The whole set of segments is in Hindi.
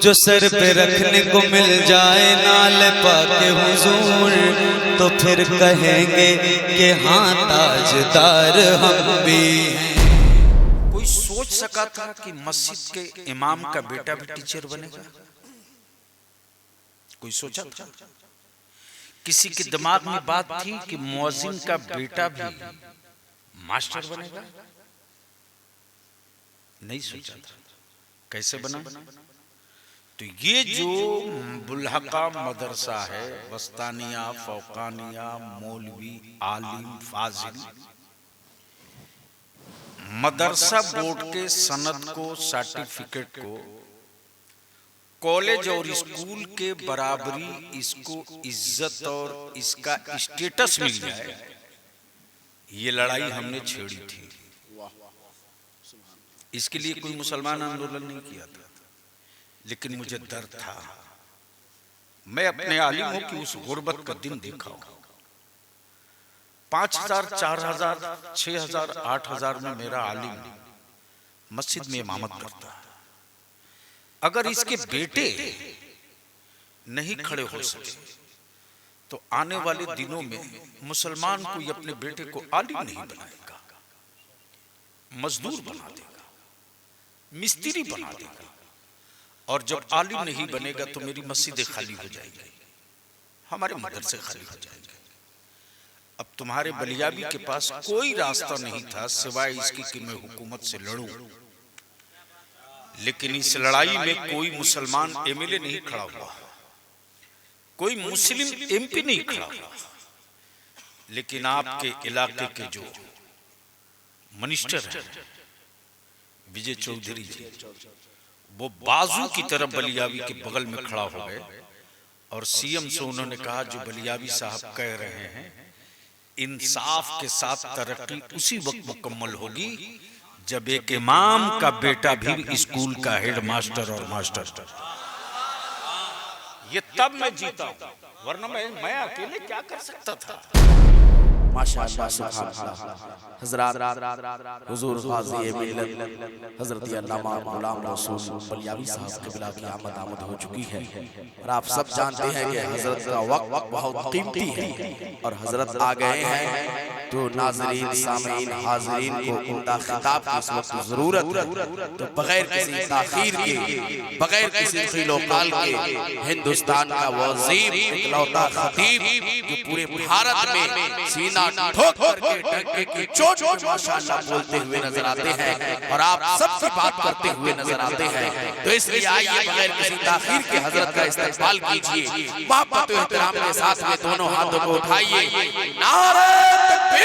जो सर पे रखने को मिल जाए नाल पाके हुजूर, तो फिर कहेंगे कि हाँ ताजदार हम भी हैं। कोई सोच सका था कि मस्जिद के इमाम का बेटा भी टीचर बनेगा? कोई सोचा था? किसी के दिमाग में बात थी कि मुअज्जिन का बेटा भी मास्टर बनेगा? नहीं सोचा था। कैसे बना? तो ये जो बुल्हका मदरसा है, बस्तानिया, फौकानिया, मौलवी, आलिम, फाजिल, मदरसा बोर्ड के सनद को, सर्टिफिकेट को, कॉलेज और स्कूल के बराबरी, इसको इज्जत और इसका स्टेटस मिल जाए, ये लड़ाई हमने छेड़ी थी। इसके लिए कोई मुसलमान आंदोलन नहीं किया था, लेकिन मुझे डर था। मैं अपने आलिमों की उस गुर्बत का दिन देखा हूं। 5000, 4000, 6000, 8000 में मेरा आलिम मस्जिद में इमामत करता है। अगर इसके बेटे नहीं खड़े हो सके तो आने वाले दिनों में मुसलमान कोई अपने बेटे को आलिम नहीं बनाएगा, मजदूर बना देगा, मिस्त्री बना देगा। और जब आलिम नहीं बनेगा तो मेरी मस्जिदें खाली हो जाएंगी, हमारे मदरसे खाली हो जाएंगे। अब तुम्हारे बलियाबी के पास कोई रास्ता नहीं था सिवाय इसके कि मैं हुकूमत से लड़ूं, लेकिन इस लड़ाई में कोई मुसलमान एमएलए नहीं खड़ा हुआ, कोई मुस्लिम एमपी नहीं खड़ा हुआ, लेकिन आपके इलाके के जो मिनिस्टर हैं विजय चौधरी जी, वो बाजू की तरफ बलियाबी के बगल में खड़ा हो गए और सीएम से उन्होंने कहा, जो बलियाबी साहब कह रहे हैं, इंसाफ के साथ तरक्की उसी वक्त मुकम्मल होगी जब एक इमाम का बेटा भी स्कूल का हेड मास्टर और मास्टर। ये तब मैं जीता हूं, वरना मैं अकेले क्या कर सकता था। माशाअल्लाह, सुभान हज़रत हुजूर ग़ाज़ी मिल्लत हज़रत अल्लामा गुलाम रसूल बलियावी साहब क़िबला की आमद हो चुकी है। और आप सब जानते हैं कि हज़रत का वक्त बहुत कीमती है और हज़रत आ गए हैं, तो नाज़रीन, सामीन, हाज़रीन को उनका खिताब की इस वक्त ज़रूरत है। तो बगैर किसी ताख़ीर के, बगैर किसी ख़िलोक़ाल के, हिंदुस्तान का वज़ीर, इकलौता ख़तीब जो पूरे भारत में सीना ठोक करके डंके की चोट पे माशाअल्लाह बोलते हुए नजर आते हैं और आप सबकी बात करते हुए नजर आते हैं। तो इसलिए आइए बगैर किसी ताख़ीर के हजरत का इस्तक़बाल कीजिए, मोहब्बत और एहतराम के साथ में दोनों हाथों को उठाइए, नारे तकबीर।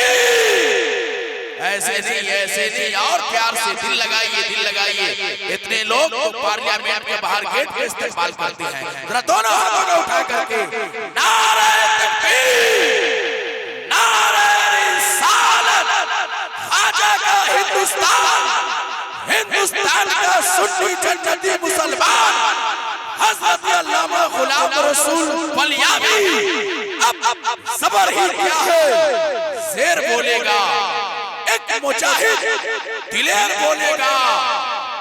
ऐसे नहीं और प्यार से दिल लगाइए, दिल लगाइए। इतने लोग तो पार्लियामेंट के बाहर गेट पे इस्तक़बाल करते हैं, जरा दोनों हाथों को उठा करके नारे तकबीर, हिंदुस्तान का सुन्नी जन्नती मुसलमान हज़रत अल्लामा गुलाम रसूल बलियावी अब सबर ही क्या है, शेर बोलेगा, एक मुजाहिद दिलेर बोलेगा,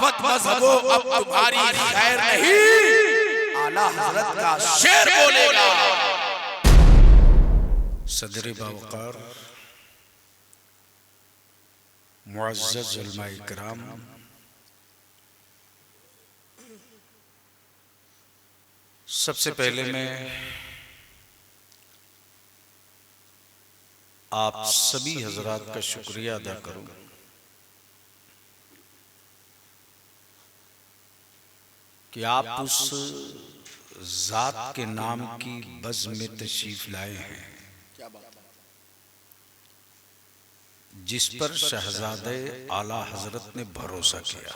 बदमज़हबो अब तुम्हारी खैर नहीं, आला हज़रत का शेर बोलेगा। सदर बावकार, मुअज़्ज़ज़ उलमा इकराम, सबसे पहले मैं आप सभी हजरात का शुक्रिया अदा करूं कि आप उस जात के नाम की बज़्म में तशरीफ लाए हैं जिस पर शहजादे आला हजरत ने भरोसा किया।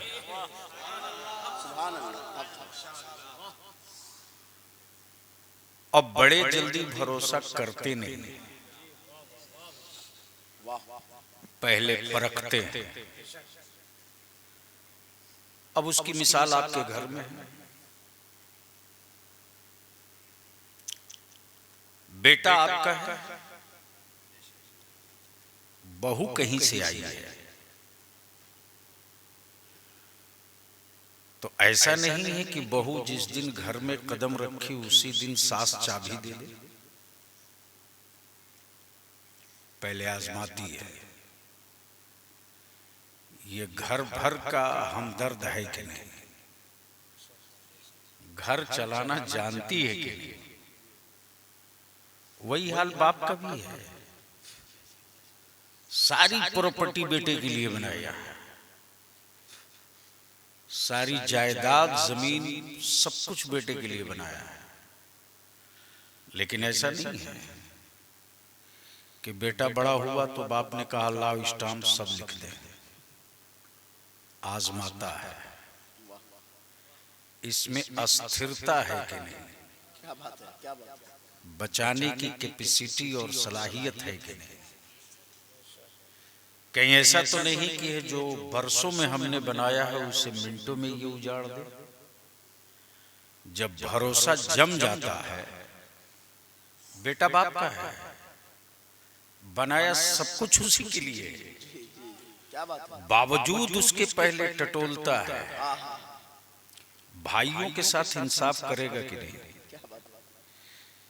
अब बड़े जल्दी भरोसा करते नहीं, पहले परखते हैं। अब उसकी मिसाल आपके घर में है। बेटा आपका है, बहू कहीं से आई है, तो ऐसा नहीं है कि बहू जिस दिन घर में कदम रखी उसी दिन सास चाबी दे दे, पहले आजमाती है। ये घर भर का हमदर्द है कि नहीं, घर चलाना जानती है कि नहीं। वही हाल बाप का भी है। सारी प्रॉपर्टी बेटे के लिए बनाया है, सारी जायदाद जमीन सब कुछ बेटे के लिए बनाया है। लेकिन ऐसा नहीं है कि बेटा बड़ा हुआ तो बाप ने कहा लाओ स्टाम्प सब लिख दे। आजमाता है, इसमें अस्थिरता है कि नहीं, क्या बात है, क्या बात है। बचाने की कैपेसिटी और सलाहियत है कि नहीं। कहीं ऐसा तो नहीं कि है जो बरसों में हमने बनाया है उसे मिनटों में ये उजाड़ दे। जब भरोसा जम जाता है, बेटा बाप का है, बनाया सब कुछ उसी के लिए, क्या बात है। बावजूद उसके पहले टटोलता है। भाइयों के साथ इंसाफ करेगा कि नहीं,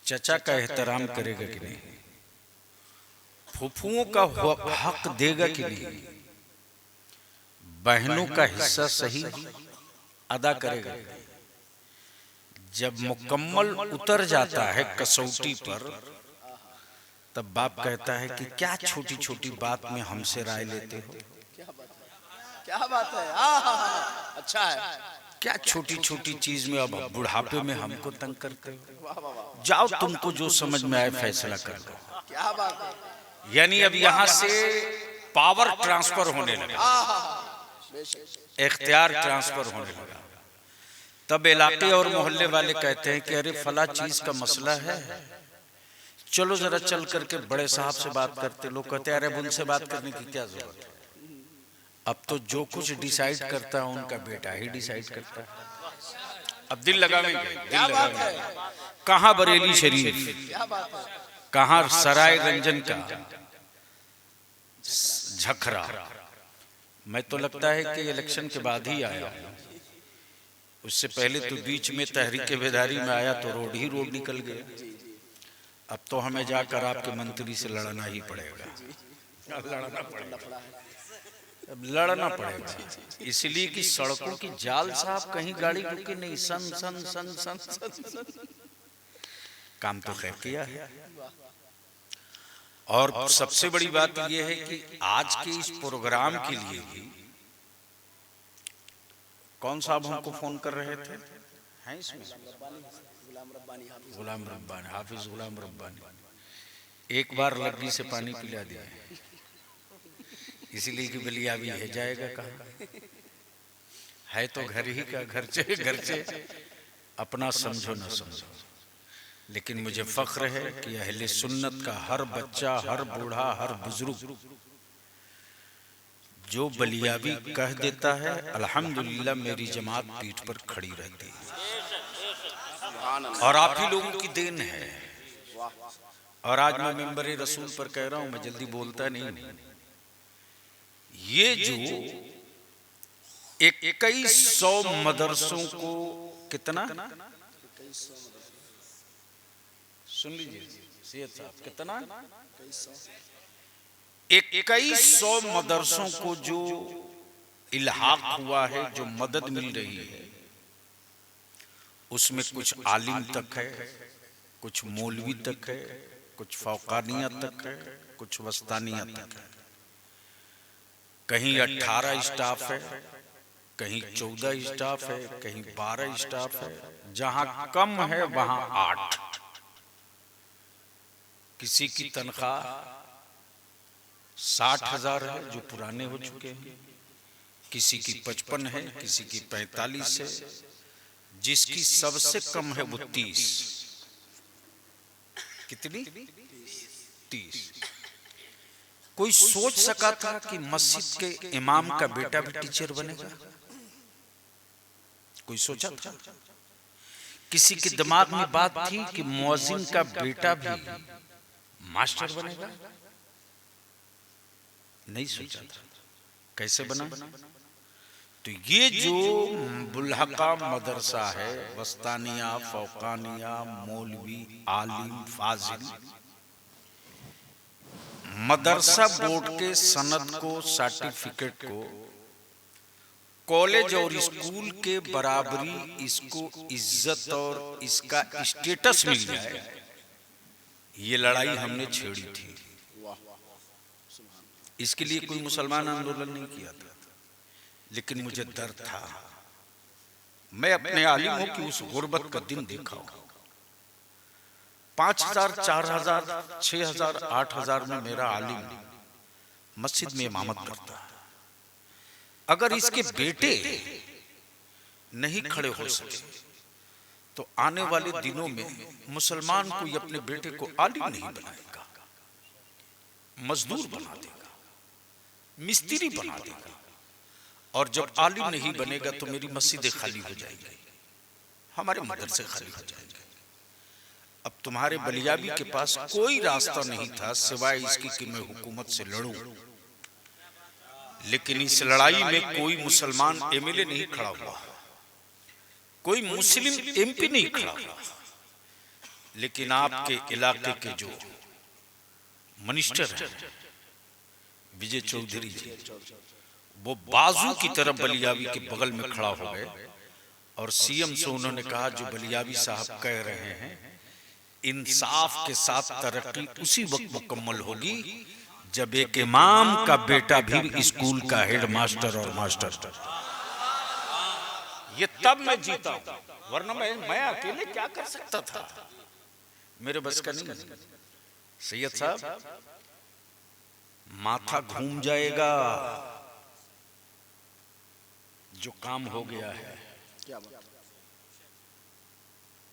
चचा का एहतराम करेगा कि नहीं, फूफुओं का हक देगा कि नहीं, बहनों का हिस्सा सही अदा करेगा। जब मुकम्मल उतर जाता है कसौटी पर, तब बाप कहता है कि क्या छोटी छोटी बात में हमसे राय लेते हो। क्या बात है। अच्छा है। क्या छोटी छोटी चीज में अब बुढ़ापे में हमको तंग करते हो। जाओ तुमको जो समझ में आए फैसला कर लो। क्या बात है। यानी अब यहाँ से पावर ट्रांसफर होने लगा, इख्तियार ट्रांसफर होने लगा। तब इलाके और मोहल्ले वाले कहते हैं कि अरे फला चीज का मसला है, चलो जरा चल करके बड़े साहब से बात करते। लोग कहते हैं अरे उनसे बात करने की क्या जरूरत है, अब तो जो कुछ डिसाइड करता है उनका बेटा ही डिसाइड करता है। अब दिल लगावेंगे, दिल लगावेंगे। कहाँ बरेली शरीफ, कहाँ सराय रंजन का झखरा। मैं तो लगता है कि इलेक्शन के बाद ही आया हूं, उससे पहले तो बीच में तहरीक बेदारी में आया तो रोड ही रोड निकल गया। अब तो हमें जाकर आपके मंत्री से लड़ना ही पड़ेगा, लड़ना पड़ेगा, अब लड़ना पड़ेगा। इसलिए कि सड़कों की जाल साहब कहीं गाड़ी रुकी नहीं, सन सन सन सन सन। काम तो खैर किया है। और सबसे बड़ी बात यह है कि आज के इस प्रोग्राम के लिए भी कौन साहब हमको फोन कर रहे थे, हैं इसमें गुलाम रब्बानी, हाफिज गुलाम रब्बानी। एक बार लग्गी से पानी पिला दिया, इसलिए कि बलिया भी है, जाएगा कहाँ, है तो घर ही का, घर से अपना समझो ना समझो। लेकिन मुझे फख्र है कि अहले सुन्नत का हर बच्चा, हर बूढ़ा, हर बुजुर्ग जो बलियाबी कह देता है, अल्हम्दुलिल्लाह मेरी जमात पीठ पर खड़ी रहती है और आप ही लोगों की देन है। और आज मैं मिंबर रसूल पर कह रहा हूं, मैं जल्दी बोलता नहीं। ये जो 2100 मदरसों को कितना, सुन लीजिए सैयद साहब, कितना 2100 मदरसों को जो इल्हाक हुआ है, जो मदद मिल रही है, उसमें कुछ आलिम तक है, कुछ मौलवी तक है, कुछ फौकानिया तक है, कुछ वस्तानिया तक है। कहीं 18 स्टाफ है, कहीं 14 स्टाफ है, कहीं 12 स्टाफ है, जहां कम है वहां 8। किसी की तनख्वाह 60,000 है जो पुराने हो चुके हैं, किसी की 55 है, किसी की 45 है, जिसकी सबसे कम है वो 30। कितनी? 30। कोई सोच सका था कि मस्जिद के इमाम का बेटा भी टीचर बनेगा? कोई सोचा था? किसी के दिमाग में बात थी कि मुअज्जिन का बेटा भी मास्टर बनेगा? नहीं सोचा था। कैसे बना? तो ये जो बुल्हका मदरसा है, वस्तानिया, फौकानिया, मौलवी, आलिम, फाजिल, मदरसा बोर्ड के सनद को, सर्टिफिकेट को, कॉलेज और स्कूल के बराबरी इसको इज्जत और इसका स्टेटस मिल जाए, ये लड़ाई हमने छेड़ी थी। इसके लिए कोई मुसलमान आंदोलन नहीं किया था, लेकिन मुझे डर था। मैं अपने आलिमों की उस गुर्बत का दिन देखा हूं। 5,000, 4,000, 6,000, 8,000 में मेरा आलिम मस्जिद में इमामत करता है। अगर इसके बेटे नहीं खड़े हो सके तो आने वाले दिनों में मुसलमान कोई अपने बेटे को आलिम नहीं बनाएगा, मजदूर बना देगा, मिस्त्री बना देगा। और जब आलिम नहीं बनेगा तो मेरी मस्जिदें खाली हो जाएंगी, हमारे मदरसे खाली हो जाएंगे। अब तुम्हारे बलियाबी के पास कोई रास्ता नहीं था सिवाय इसकी कि मैं हुकूमत से लड़ूं, लेकिन इस लड़ाई में कोई मुसलमान एमएलए नहीं खड़ा हुआ, कोई मुस्लिम एमपी नहीं खड़ा हुआ, लेकिन आपके इलाके के जो मिनिस्टर हैं विजय चौधरी जी, वो बाजू की तरफ बलियाबी के बगल में खड़ा हो गए और सीएम से उन्होंने कहा, जो बलियाबी साहब कह रहे हैं, इंसाफ के साथ तरक्की उसी वक्त मुकम्मल होगी जब एक इमाम का बेटा भी स्कूल का हेड मास्टर और मास्टर। ये तब मैं जीता हूं, वरना मैं अकेले क्या कर सकता था, मेरे बस का नहीं। सैयद साहब, माथा घूम जाएगा जो काम हो गया है।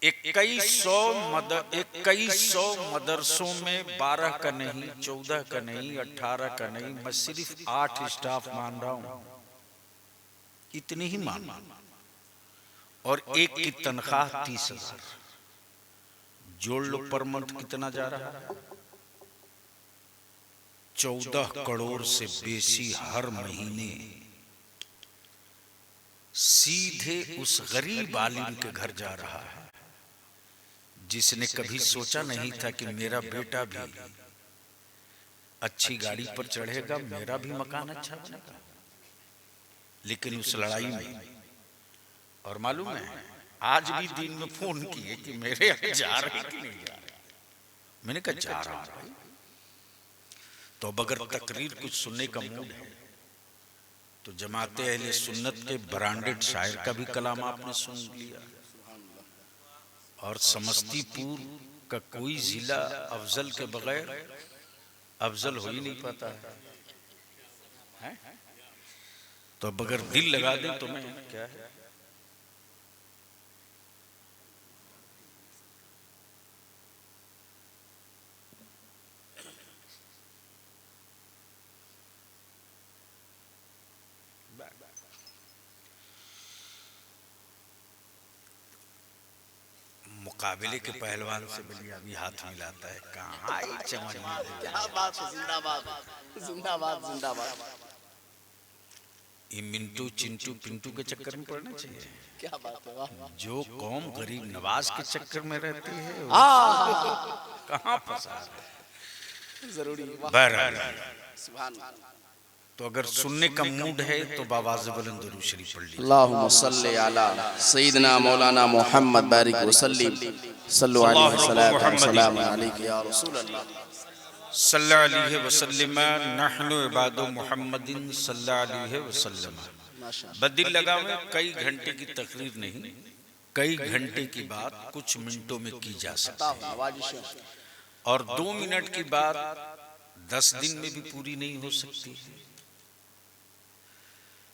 2100 मदरसों में 12 का नहीं, 14 का नहीं, 18 का नहीं, मैं सिर्फ 8 स्टाफ मान रहा हूं, इतनी ही मान। और एक की तनख्वाह 30,000, जोड़ लो पर मंथ कितना जा रहा है, 14 करोड़ से बेसी हर महीने सीधे उस गरीब आलिम के घर जा रहा है, जिसने कभी सोचा नहीं था कि मेरा बेटा भी अच्छी गाड़ी पर चढ़ेगा, मेरा भी मकान अच्छा बनेगा। लेकिन उस लड़ाई में, और मालूम है आज भी दिन में फोन किए कि मेरे यहाँ जा रहे कि नहीं जा रहे, मैंने कहा जा रहा हूं। तो अब अगर तकरीर कुछ सुनने का मूड है तो जमाते अहले सुन्नत के ब्रांडेड शायर का भी कलाम आपने सुन लिया, और समस्तीपुर का कोई जिला अफजल के बगैर अफजल हो ही नहीं पाता है? तो अब अगर दिल लगा दे तो मैं क्या है, मुकाबले के पहलवान से बलियाबी हाथ मिलाता है, कहाँ ही चमन। क्या बात है, जिंदाबाद जिंदाबाद जिंदाबाद। ये मिंटू चिंटू पिंटू के चक्कर में पड़ना चाहिए। क्या बात है, वाह। जो कौम गरीब नवाज के चक्कर में रहती है कहाँ फंसा है, जरूरी। बहरहाल सुभान अल्लाह। तो अगर सुनने का मूड है तो बावाज़ बुलंद दुरूद शरीफ पढ़ लीजिए। अल्लाहुम्मा सल्ली अला सय्यिदना मौलाना मोहम्मद बारिक वसल्लिम सल्लु अलैहि वसल्लम अलैहि या रसूल अल्लाह सल्लल्लाहु अलैहि वसल्लम नहनु इबादु मुहम्मदिन सल्लल्लाहु अलैहि वसल्लम। बदिल लगावे, कई घंटे की तकरीर नहीं, कई घंटे की बात कुछ मिनटों में की जा सकती है, और 2 मिनट की बात 10 दिन में भी पूरी नहीं हो सकती।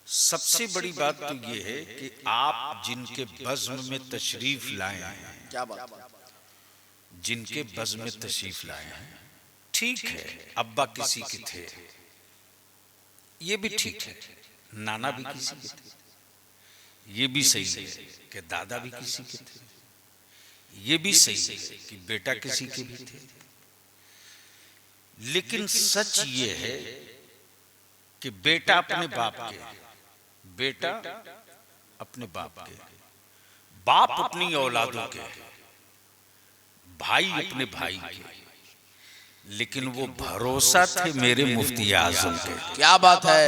सबसे बड़ी बात तो ये है कि आप जिनके बज़्म में तशरीफ लाए हैं, क्या बात, जिनके बज़्म में तशरीफ लाए हैं, ठीक है अब्बा किसी के थे, ये भी ठीक है, नाना भी किसी के थे, ये भी सही है कि दादा भी किसी के थे, ये भी सही है कि बेटा किसी के भी थे। लेकिन सच ये है कि बेटा अपने बाप के बेटा अपने बाप के, बाप अपनी औलादों के, भाई अपने भाई के, लेकिन वो भरोसा थे मेरे मुफ्ती आजम के। क्या बात है,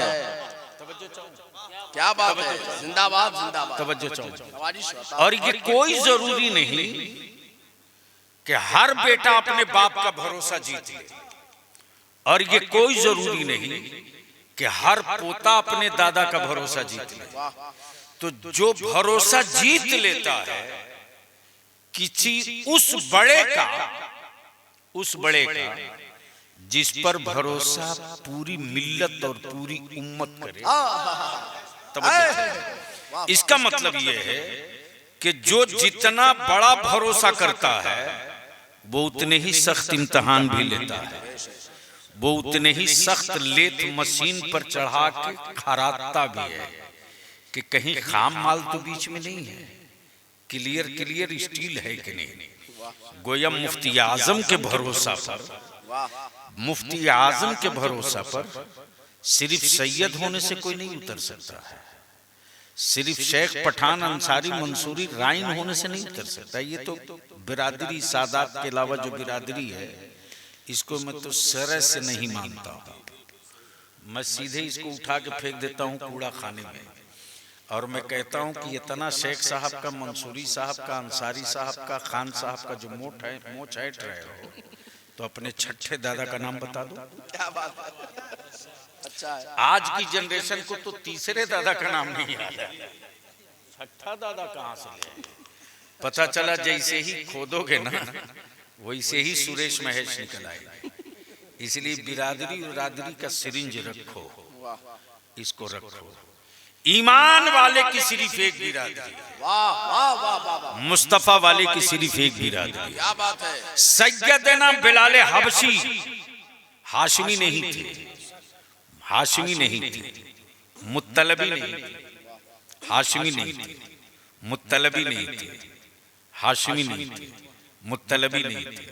क्या बात है, जिंदाबाद जिंदाबाद। तवज्जो चाहो। और ये कोई जरूरी नहीं कि हर बेटा अपने बाप का भरोसा जीत ले, और ये कोई जरूरी नहीं कि हर पोता अपने दादा का भरोसा जीत ले। तो जो भरोसा जीत लेता है किसी उस बड़े का जिस पर भरोसा पूरी मिल्लत और पूरी उम्मत करे। इसका मतलब यह है कि जो जितना बड़ा भरोसा करता है वो उतने ही सख्त इम्तिहान भी लेता है, वो उतने ही सख्त लेथ मशीन पर चढ़ा के खराता भी है कि कहीं खाम माल तो बीच में नहीं है, क्लियर स्टील है कि नहीं। गोया मुफ्ती आजम के भरोसा पर, मुफ्ती आजम के भरोसा पर सिर्फ सैयद होने से कोई नहीं उतर सकता है, सिर्फ शेख पठान अंसारी मंसूरी राइन होने से नहीं उतर सकता। ये तो बिरादरी सादात के अलावा जो बिरादरी है इसको मैं तो सरह से नहीं मानता हूँ। मैं सीधे इसको उठा के फेंक देता हूँ कूड़ा खाने में, और मैं कहता हूँ कि इतना शेख साहब का, मंसूरी साहब का, अंसारी साहब का, खान साहब का जो मोच हैट रहे हो तो अपने छठे दादा का नाम बता दो। क्या बात है, अच्छा है। आज की जनरेशन को तो तीसरे दादा का नाम नहीं याद है, छठा दादा कहाँ से ले? पता चला जैसे ही खोदोगे ना वैसे ही सुरेश महेश निकल आए। इसलिए बिरादरी उरादरी का सिरिंज रखो, इसको रखो। ईमान वाले की सिर्फ एक बिरादरी, मुस्तफा वाले की सिर्फ एक बिरादरी। क्या बात है। सैयदना बिलाल हबशी हाशमी नहीं थे, हाशमी नहीं थे, मुत्तलबी नहीं थे, हाशमी नहीं थे, मुत्तलबी नहीं थे, हाशमी नहीं थे, मुत्तलबी नहीं थे,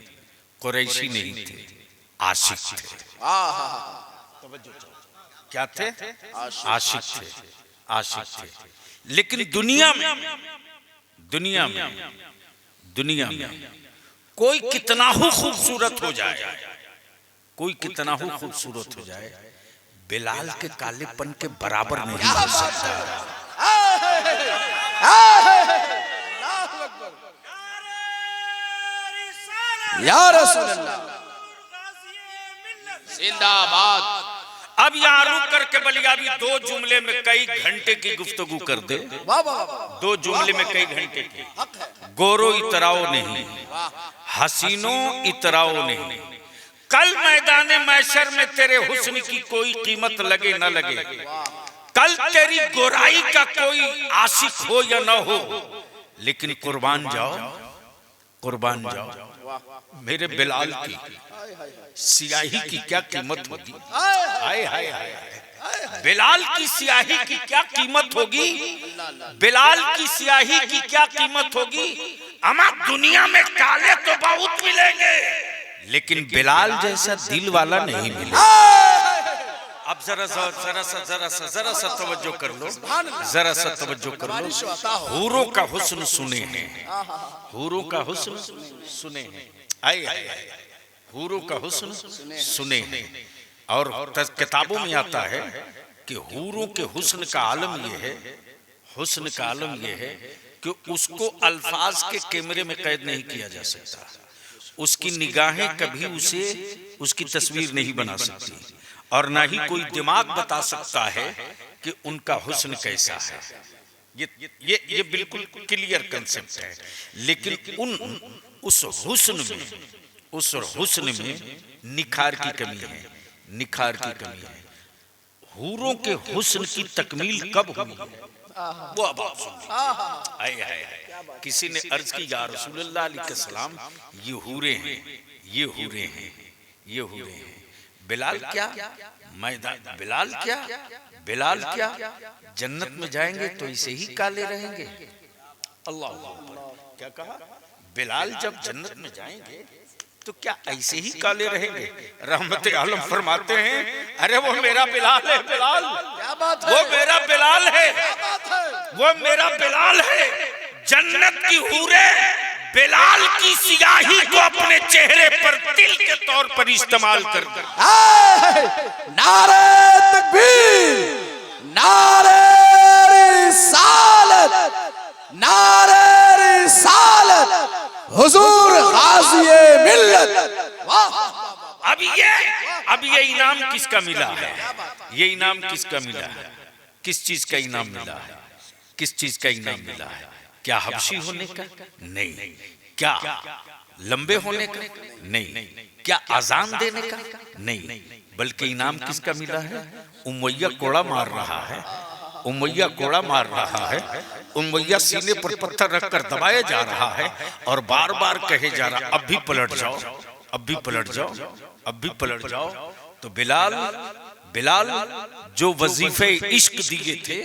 कुरैशी नहीं थे, आशिक थे। क्या थे? आशिक थे, आशिक थे। लेकिन दुनिया में कोई कितना ही खूबसूरत हो जाए, कोई कितना ही खूबसूरत हो जाए, बिलाल के कालेपन के बराबर नहीं हो सकता। या रसूल अल्लाह, जिंदाबाद। अब यहाँ रुक करके बलियाबी दो जुमले में कई घंटे की गुफ्तगू कर दे, दो जुमले में कई घंटे की। गोरो इतराओ नहीं, हसीनो इतराओ नहीं, कल मैदान मैशर में तेरे हुस्न की कोई कीमत लगे न लगे, कल तेरी गोराई का कोई आशिक हो या न हो, लेकिन कुर्बान जाओ, कुर्बान जाओ। मेरे बिलाल की सियाही की क्या कीमत होगी? हाय हाय हाय, बिलाल की सियाही की क्या कीमत होगी? बिलाल की सियाही की क्या कीमत होगी? अमा दुनिया में काले तो बहुत मिलेंगे, लेकिन बिलाल जैसा दिल वाला नहीं मिलेगा। अब जरा सा तवज्जो कर लो, जरा सा तवज्जो कर लो। हूरों का हुस्न सुने हैं, हूरों का हुस्न सुने हैं, आए आए, हूरों का हुस्न सुने हैं। और किताबों में आता है कि हूरों के हुस्न का आलम यह है, हुस्न का आलम यह है कि उसको अल्फाज के कैमरे में कैद नहीं किया जा सकता, उसकी निगाहें कभी उसे उसकी तस्वीर नहीं बना सकती, और ना ही कोई दिमाग बता सकता है कि उनका हुस्न कैसा है। ये बिल्कुल क्लियर कंसेप्ट है। लेकिन उस हुस्न में निखार की कमी है, निखार की कमी है। हूरों के हुस्न की तकमील कब हुई है वो अब आप सुनिए। आए किसी ने अर्ज की, या रसूलुल्लाह अलैहिस्सलाम, ये हूरे हैं, ये हूरे हैं, ये हूरे हैं। बिलाल क्या मैदान, बिलाल क्या, बिलाल क्या जन्नत में जाएंगे तो इसे ही काले रहेंगे। अल्लाह क्या कहा? बिलाल जब जन्नत में जाएंगे तो क्या ऐसे ही काले रहेंगे? रहमत आलम फरमाते हैं, अरे वो मेरा बिलाल है, बिलाल, क्या बात है, वो मेरा बिलाल है, क्या बात है, वो मेरा बिलाल है। जन्नत की हूरे बिलाल की सियाही को अपने चेहरे पर तिल के तौर पर इस्तेमाल कर नारे तकबीर, नारे रिसालत, नारे रिसालत, हुजूर गाज़ी मिल्लत। वाह। अब ये इनाम किसका मिला है? ये इनाम किसका मिला है? किस चीज का इनाम मिला है? किस चीज का इनाम मिला है? क्या हबशी होने का? नहीं। क्या लंबे होने का? नहीं। क्या आजान देने का? नहीं। बल्कि इनाम किसका मिला है? उमैया कोड़ा मार रहा है, उमैया कोड़ा मार रहा है, उमैया सीने पर पत्थर रखकर दबाया जा रहा है और बार बार कहे जा रहा, अब भी पलट जाओ, अब भी पलट जाओ, अब भी पलट जाओ। तो बिलाल जो वजीफे इश्क दिए थे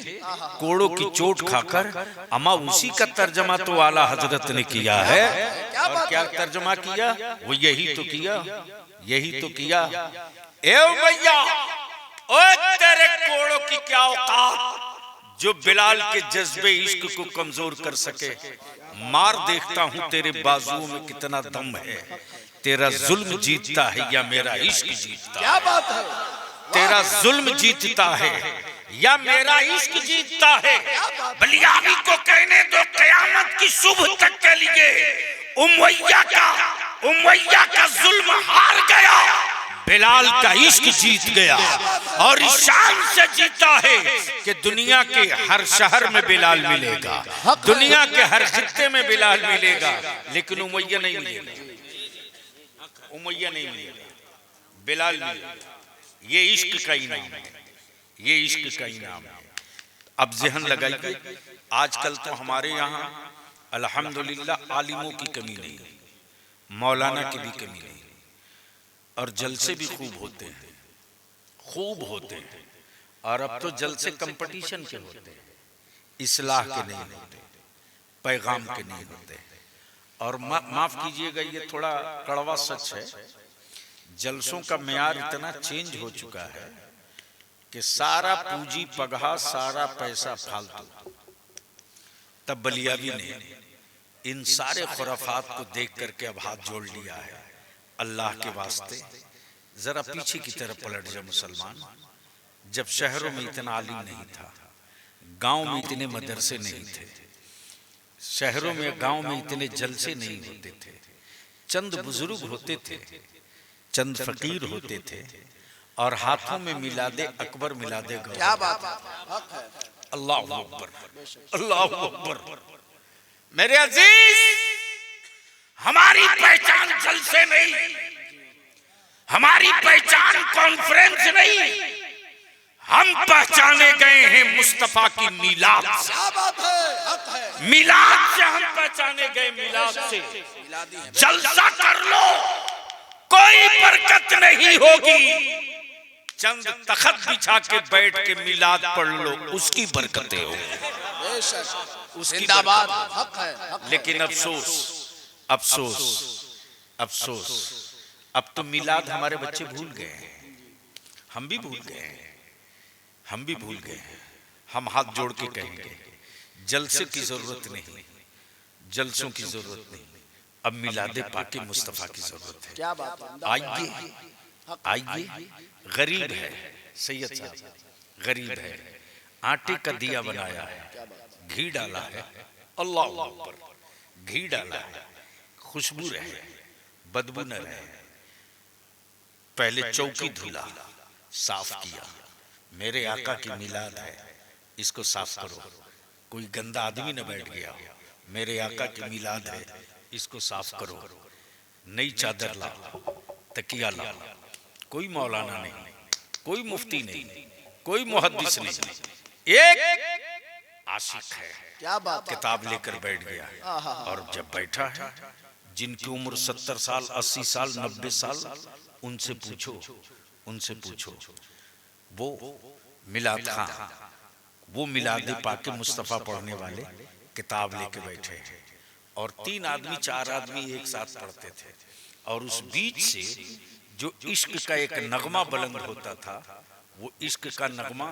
कोड़ों की चोट खाकर, अमा उसी का तर्जमा तो आला हजरत ने किया है। और क्या तर्जमा किया? वो यही तो किया, यही तो किया। ए उमैया, ओ तेरे कोड़ों की क्या औकात जो बिलाल के जज्बे इश्क को कमजोर कर सके। मार, देखता हूं तेरे बाजुओं में कितना दम है। तेरा जुल्म जीतता है या मेरा इश्क जीतता है? क्या बात है, तेरा जुल्म जीतता है या मेरा इश्क जीतता है? बलियावी को कहने दो कयामत की सुबह तक के लिए उमैया का जुल्म हार गया, बिलाल का इश्क जीत गया। और इस शान से जीता है कि दुनिया के हर शहर में बिलाल मिलेगा, दुनिया के हर खित्ते में बिलाल मिलेगा, लेकिन उमैया नहीं मिलेगा, उमैया नहीं मिलेगा, बिलाल मिलेगा। ये इश्क का इनाम है, ये इश्क का इनाम है। अब ज़हन लगाइए, आजकल तो हमारे यहाँ अल्हम्दुलिल्लाह आलिमों की कमी नहीं, मौलाना की भी कमी नहीं, और जलसे भी खूब होते हैं, खूब होते हैं। और अब तो जलसे कंपटीशन के होते हैं, इस्लाह के नहीं होते, पैगाम के नहीं होते। और माफ कीजिएगा, ये थोड़ा कड़वा सच है, जलसों का मेयार इतना चेंज हो चुका है कि सारा पूंजी पगहा, सारा पैसा फालतू। तब बलियावी ने इन सारे खुराफात को देख करके अब हाथ जोड़ लिया है, अल्लाह के वास्ते जरा पीछे की तरफ पलट जाए मुसलमान। जब शहरों में इतना आलिम नहीं था, गांव में इतने मदरसे नहीं थे, शहरों में गांव में इतने जलसे नहीं होते थे, चंद बुजुर्ग होते थे, चंद फकीर होते थे, और हाथों में मिलादे अकबर मिलादे गौ। क्या बात है, अल्लाह अकबर, अल्लाह अकबर। मेरे अजीज, हमारी पहचान जलसे नहीं, हमारी पहचान कॉन्फ्रेंस नहीं, हम पहचाने गए हैं मुस्तफा की मिलाद से। क्या बात है, हक है, मिलाद से हम पहचाने गए, मिलाद से। जलसा कर लो, कोई बरकत नहीं होगी, चंद तखत बिछा के बैठ के मिलाद पढ़ लो, उसकी बरकतें हो, जिंदाबाद, हक है, हक है। लेकिन अफसोस, अफसोस, अफसोस, अब तो मिलाद हमारे बच्चे भूल गए हैं, हम भी भूल गए हैं, हम भी भूल गए हैं। हम हाथ जोड़ के कहेंगे, जलसे की जरूरत नहीं, जलसों की जरूरत नहीं, अब मिलादे पाके मुस्तफा की जरूरत है। क्या बात है, आइए, आइए। गरीब है सैयद साहब, गरीब है, आटे का दिया बनाया है, घी डाला है, अल्लाह अकबर, घी डाला है, खुशबू रहे, बदबू न रहे। पहले चौकी धुला, साफ किया, मेरे आका की मिलाद है, इसको साफ करो, कोई गंदा आदमी न बैठ गया हो, मेरे आका की मिलाद है, इसको साफ करो। नई चादर ला, तकिया ला, कोई मौलाना नहीं, कोई मुफ्ती नहीं, कोई मुहद्दिस नहीं, एक आशिक है, क्या बात, किताब लेकर बैठ गया। और जब बैठा है, जिनकी उम्र 70 साल, 80 साल, 90 साल, उनसे पूछो, उनसे पूछो, वो मिलाद खां, वो मिलाद पाके मुस्तफा पढ़ने वाले किताब लेके बैठे हैं, और 3 आदमी 4 आदमी एक साथ पढ़ते थे, और उस बीच से जो इश्क का एक नगमा बुलंद होता था, वो इश्क का नगमा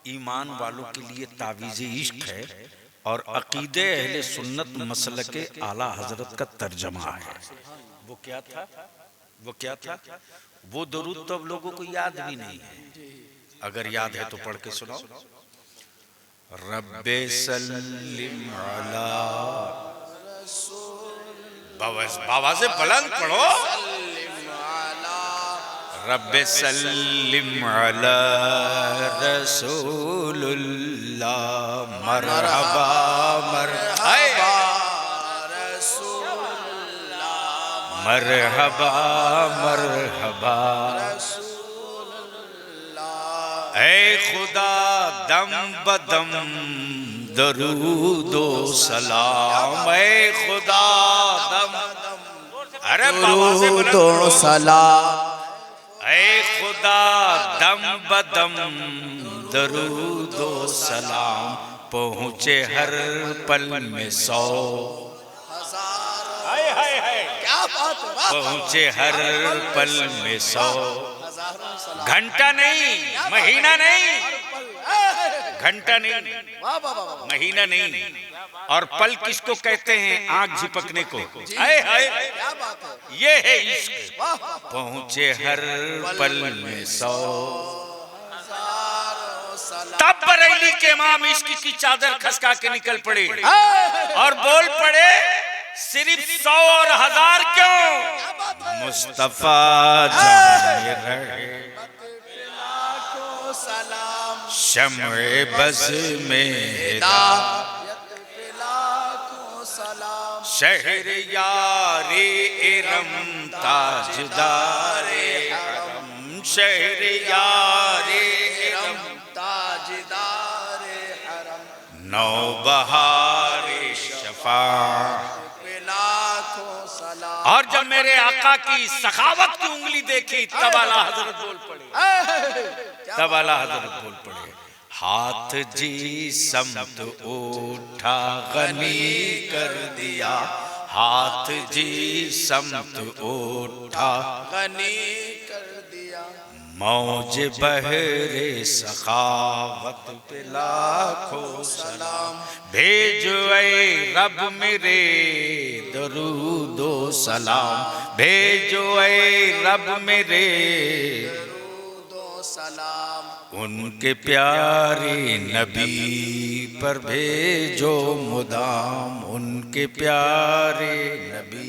ईमान वालों के लिए तावीज़े इश्क है और अकीदे अहले सुन्नत मसलके आला हजरत का तर्जमा है। वो क्या था? वो क्या था? वो दरूद तो अब लोगों को याद भी नहीं है। अगर याद है तो पढ़ के सुनाओ। रब्बे सल्लिम अला, बाबा से बुलंद पढ़ो। रब्बे सल्लिम अला रसूलुल्लाह, मरहबा मरहबा मरहबा मरहबा। ऐ खुदा दम बदम दरूदो सलाम, ऐ खुदा दम, अरे दरूदो सलाम, ऐ खुदा दम बदम दरूदो सलाम, पहुँचे हर पल में 100 क्या बात है, पहुँचे हर पल में 100। घंटा नहीं, महीना नहीं, घंटा नहीं, महीना नहीं, और पल किसको कहते हैं? आंख झपकने को। आए हाय, ये है इश्क। पहुँचे हर पल में 100। तब बरेली के इमाम इश्क की चादर खसका के निकल पड़े और बोल पड़े, सिर्फ 100 और 1000 क्यों, मुस्तफा जाने रहे शम्ए बज़ में शहर यारे इरम ताजदारे हरम, शहर यारे इरम ताजदारे हरम, नौबहारे शफा। और जब मेरे आका की सखावत की उंगली देखी तब आला हजरत बोल पड़े, तब आला हजरत बोल पड़े, हाथ जी समत उठा गनी कर दिया, हाथ जी समत उठा गनी कर दिया, मौज बहरे सखावत पे लाखों सलाम, भेजो ऐ रब मेरे दरूदो सलाम, भेजो ऐ रब मेरे दरूदो सलाम, उनके प्यारे नबी पर भेजो मुदाम, उनके प्यारे नबी।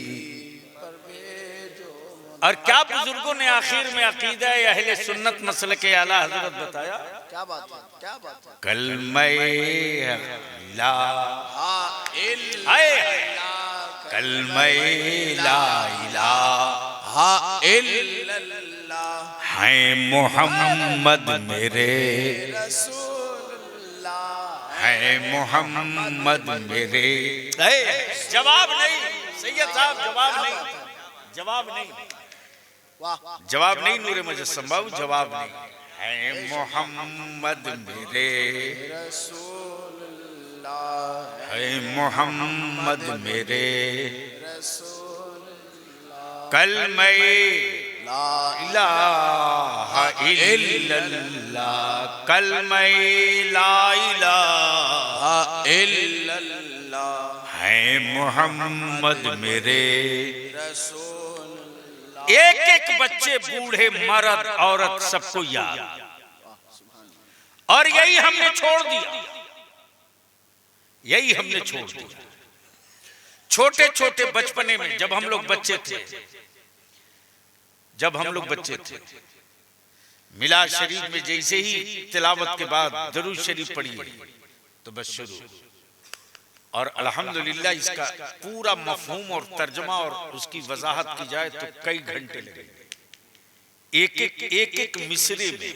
और क्या बुजुर्गों ने आखिर में अकीदा अहले सुन्नत मसले के आला हजरत बताया। क्या बात है, क्या बात है। कलमे ला कलमे ला इलाहा इल्लल्लाह है मोहम्मद मेरे रसूलुल्लाह, है मोहम्मद मेरे। जवाब नहीं सैयद साहब, जवाब नहीं, जवाब नहीं, जवाब नहीं नूरे मुजस्सम बाबू, जवाब नहीं। है मोहम्मद मेरे रसूलुल्लाह, है मोहम्मद मेरे रसूलुल्लाह, कलमे ला इलाहा इल्लल्लाह, कलमे ला इलाहा इल्लल्लाह, है मोहम्मद मेरे रसूल। एक एक बच्चे, बूढ़े, मर्द, औरत, सबको याद। और यही हमने छोड़ दिया, यही हमने छोड़ दिया। छोटे छोटे बचपने में जब हम लोग बच्चे थे, जब हम लोग बच्चे थे, मिलाद शरीफ में जैसे ही तिलावत के बाद दरूद शरीफ पढ़ी तो बस शुरू। और अल्हम्दुलिल्लाह इसका पूरा मफहूम और तर्जुमा और उसकी वजाहत की जाए तो कई घंटे लगेंगे। एक एक मिसरे में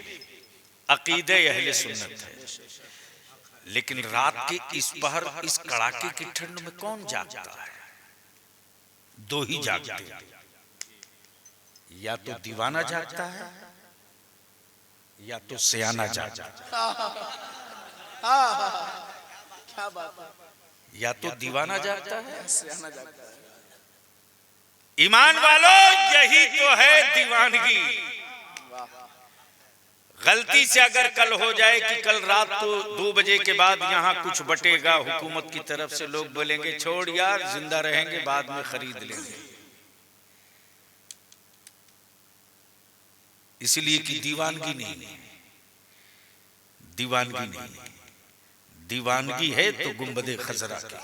अकीदे अहले सुन्नत है। लेकिन रात के इस पहर, इस कड़ाके की ठंड में कौन जागता है? दो ही जागते हैं, या तो दीवाना जागता है या तो सियाना जागता है। क्या बात है। या तो दीवाना जागता है, ईमान वालों, यही तो है दीवानगी। गलती से अगर कल हो जाए कि कल रात को 2 बजे के बाद यहाँ कुछ बटेगा हुकूमत की तरफ से, लोग बोलेंगे छोड़ यार, जिंदा रहेंगे बाद में खरीद लेंगे। इसलिए कि दीवानगी नहीं, दीवानगी नहीं। दीवानगी है तो गुंबदे खजरा की,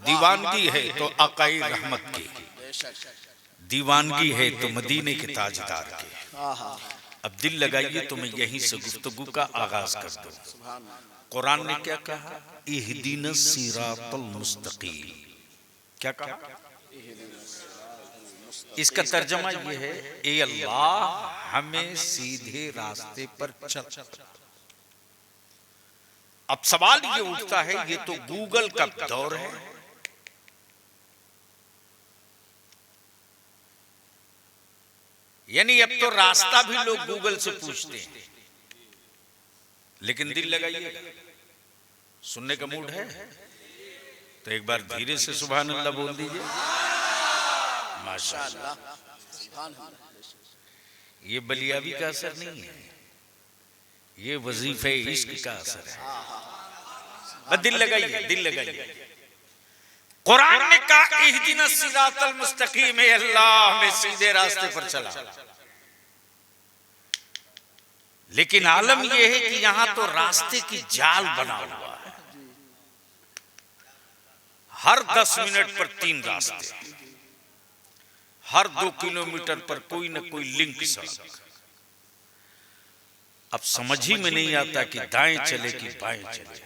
दीवानगी है तो आकाई रहमत की, दीवानगी है तो मदीने के ताजदार के। अब दिल लगाइए तो मैं यहीं से गुफ्तगू का आगाज कर दूं। कुरान ने क्या कहा? इहदीनस सिरातल मुस्तकीम। क्या कहा? इसका तर्जमा यह है, ए अल्लाह हमें सीधे रास्ते पर चल। अब सवाल ये उठता है, ये तो गूगल का दौर है, यानी अब तो रास्ता भी लोग गूगल से पूछते हैं। लेकिन दिल लगाइए, सुनने का मूड है तो एक बार धीरे से सुभान अल्लाह बोल दीजिए। माशाअल्लाह। ये बलियाबी का असर नहीं है, ये वजीफे इश्क का असर है। बस दिल लगाइए, दिल लगाइए। कुरान ने कहा इहदिनस सिरातल मुस्तकीम, अल्लाह में सीधे रास्ते पर चला। लेकिन आलम यह है कि यहां तो रास्ते की जाल बना हुआ है। हर 10 मिनट पर 3 रास्ते, हर 2 किलोमीटर पर कोई न कोई लिंक सड़क। अब समझ ही में नहीं आता कि दाएं चले कि बाएं चले।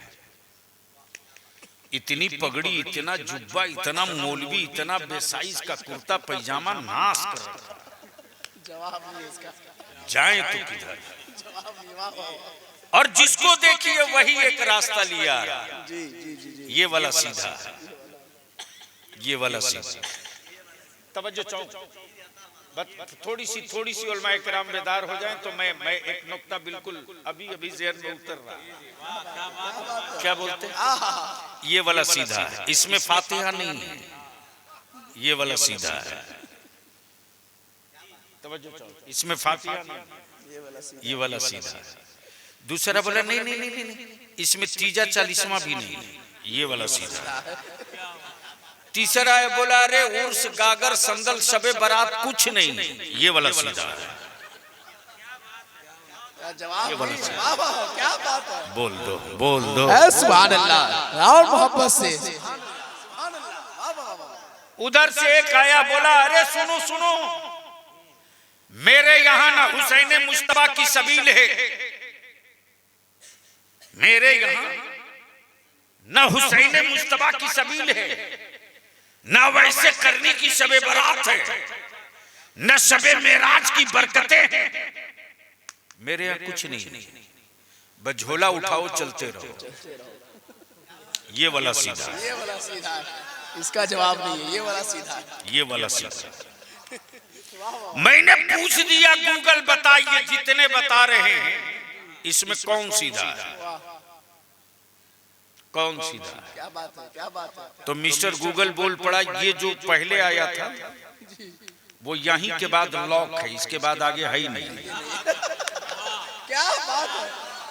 इतनी पगड़ी, इतना जुब्बा, इतना मौलवी, इतना बेसाइज का कुर्ता पैजामा नाश कर रखा। जवाब नहीं इसका, जाए तो किधर? और जिसको देखिए वही एक रास्ता लिया आ रहा है। ये वाला सीधा है, ये वाला सीधा। तवज्जो चाहो, थोड़ी सी उलमाए किराम बेदार हो जाएं तो मैं एक नुक्ता बिल्कुल अभी ज़हन में उतर रहा है। क्या बोलते हैं? ये वाला सीधा है, इसमें फातिहा नहीं है, ये वाला सीधा है। इसमें फातिहा नहीं, ये वाला सीधा है। दूसरा बोला नहीं, इसमें तीजा 40वां भी नहीं है, ये वाला सीधा है। तीसरा है बोला अरे उर्स गागर संदल शबे बारात कुछ नहीं, ये वाला सीधा है। ये वाला सीधा। क्या बात है? बोल दो सुभान अल्लाह। और मोहब्बत से उधर से एक आया, बोला अरे सुनो, मेरे यहाँ ना हुसैन मुश्तबा की सबील है, मेरे यहाँ ना हुसैन मुश्तबा की सबील है, ना वैसे करने की शबे बारात है, न शबे मेराज की बरकतें हैं। मेरे यहाँ कुछ नहीं, बस झोला उठाओ चलते रहो। ये वाला सीधा, ये वाला सीधा है। इसका जवाब नहीं है, ये वाला सीधा है, ये वाला सीधा। मैंने पूछ दिया गूगल बताइए जितने बता रहे हैं इसमें कौन सीधा है, कौन सीधा है? क्या बात है, क्या बात है। तो मिस्टर गूगल बोल पड़ा ये जो पहले आया था वो यहीं के बाद लॉक है, इसके बाद आगे है ही नहीं। क्या बात है,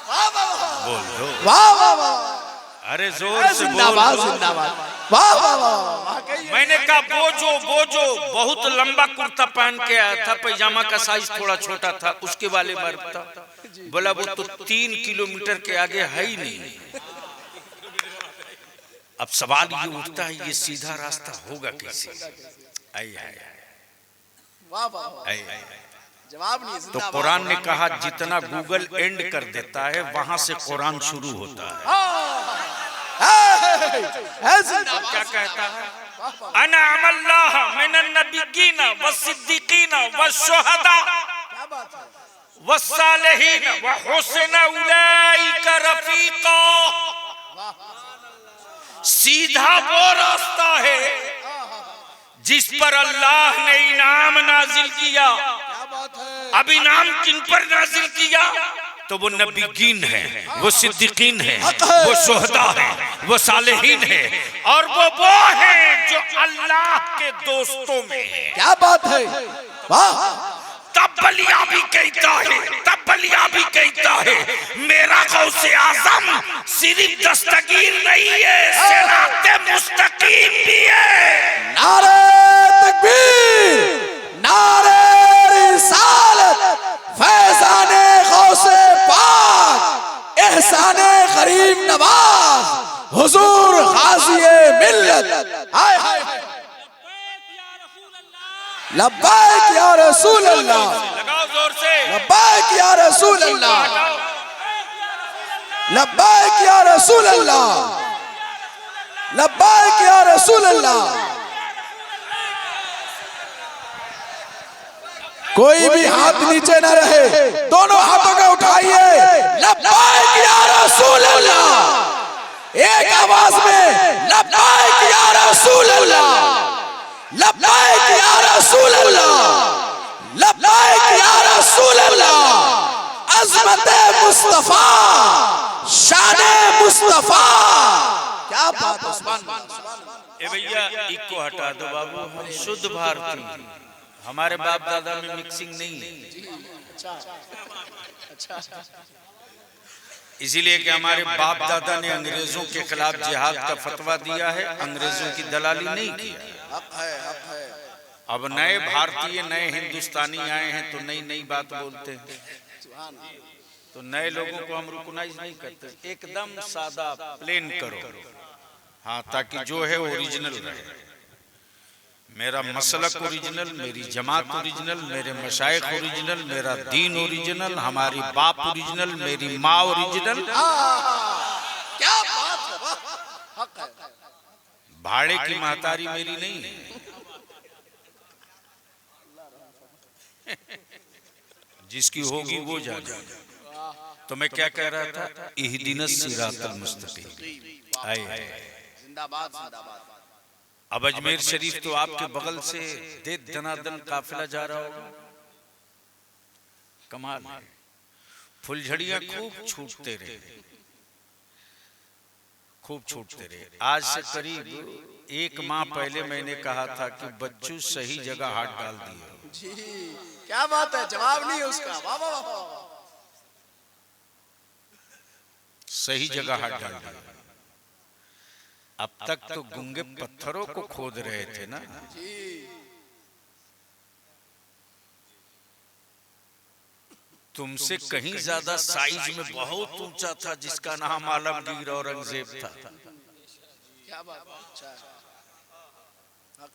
वाह वाह बोल दो, वाह वाह वाह। अरे जोर से जिंदाबाद बोल। जिंदाबाद, वाह वाह वाह। मैंने कहा वो जो बहुत लंबा कुर्ता पहन के आया था, पैजामा का साइज थोड़ा छोटा था, उसके वाले मर्द था। बोला वो तो 3 किलोमीटर के आगे है ही नहीं। अब सवाल ये उठता है ये सीधा रास्ता होगा कैसे? जवाब नहीं। तो कुरान ने कहा जितना गूगल एंड कर देता है वहां से कुरान शुरू होता है। क्या कहता है? अना अमल्लाह मिनन नबिय्यीन वस्सिद्दीकीन वश्शुहदा वस्सालिहीन व हुस्न उलाइका रफीका। सीधा वो रास्ता है जिस पर अल्लाह ने इनाम नाजिल किया। अब इनाम किन पर नाजिल किया? तो वो नबीगीन है, वो सिद्दीकीन है, वो शुहदा है, वो सालेहीन है, और वो है जो अल्लाह के दोस्तों में है। क्या बात है, वाह। तब बलिया भी कहता है, तब बलिया भी कहता है, मेरा गौसे आजम सिर्फ दस्तगीर नहीं है, सिराते मुस्तकीम भी है। नारे तकबीर, नारे रिसालत, फैज़ाने गौसे पाक, एहसाने गरीब नवाज, हुजूर गाज़िए मिल्लत। हाय हाय, लब्बैक या रसूल अल्लाह, लगाओ जोर से, लब्बैक या रसूल अल्लाह, लब्बैक या रसूल अल्लाह, लब्बैक या रसूल अल्लाह। कोई भी हाथ नीचे न रहे, दोनों हाथों को उठाइए, लब्बैक या रसूल अल्लाह। एक आवाज में लब्बैक या रसूल अल्लाह, लब्बैक या रसूल अल्लाह, लब्बैक या रसूल अल्लाह। अज़मत मुस्तफा, शान मुस्तफा, क्या बात है, सुभान अल्लाह। ए भैया इको हटा दो बाबू, हम शुद्ध भारतीय, हमारे बाप दादा में मिक्सिंग नहीं है। इसीलिए कि हमारे बाप दादा ने अंग्रेजों के खिलाफ जिहाद का फतवा दिया है, अंग्रेजों की दलाली नहीं किया। अब नए भारतीय, नए हिंदुस्तानी आए हैं तो नई नई बात बोलते हैं, तो नए लोगों को हम रिकॉग्नाइज नहीं करते, एकदम सादा प्लेन करो, हाँ, ताकि जो है ओरिजिनल रहे। मेरा मसलक ओरिजिनल, मेरी जमात ओरिजिनल, मेरे मशाइख ओरिजिनल, मेरा दीन ओरिजिनल, हमारी बाप ओरिजिनल, मेरी माँ ओरिजिनल। क्या बात है, हक है। भाड़े की महतारी मेरी नहीं है। जिसकी होगी वो जाने। तो मैं क्या कह रहा था, इहदिनस सिरातल मुस्तकीम। आए जिंदाबाद, जिंदाबाद। अब अजमेर शरीफ तो आपके बगल से दे दनादन काफिला जा रहा होगा, कमाल है। फुलझड़ियां खूब छूटते रहे, खूब छूटते रहे। आज से करीब 1 माह पहले मैंने कहा था कि बच्चू सही जगह हाथ डाल दिए। जी, क्या बात है, जवाब नहीं है उसका, वाह वाह वाह। सही जगह हाथ डाल दिए। अब तक तो गूंगे पत्थरों को खोद रहे थे ना। तुमसे कहीं ज्यादा साइज में बहुत ऊंचा था, जिसका नाम आलमगीर औरंगजेब था। क्या बात है,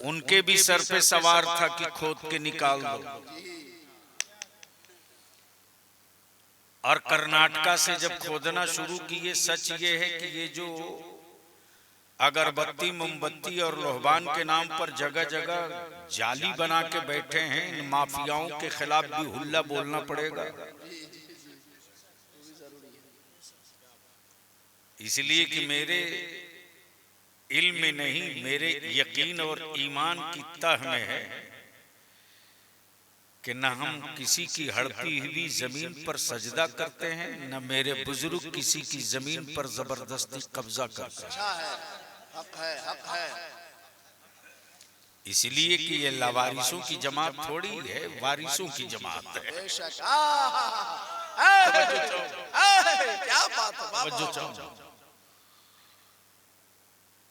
उनके भी सर पे सवार था कि खोद के निकाल दो। और कर्नाटका से जब खोदना शुरू किए, सच ये है कि ये जो अगरबत्ती, मोमबत्ती और लोहबान के नाम पर जगह जगह जाली बना के बैठे हैं, इन माफियाओं के खिलाफ भी हुल्ला बोलना पड़ेगा। इसलिए कि मेरे इल्म में नहीं, मेरे यकीन और ईमान की तह में है कि न हम किसी की हड़पी हुई जमीन पर सजदा करते हैं, न मेरे बुजुर्ग किसी की जमीन पर जबरदस्ती कब्जा करते हैं। हक है, हक है। इसलिए कि ये लावारिसों की जमात थोड़ी है, वारिसों की जमात है। बेशक, क्या बात है,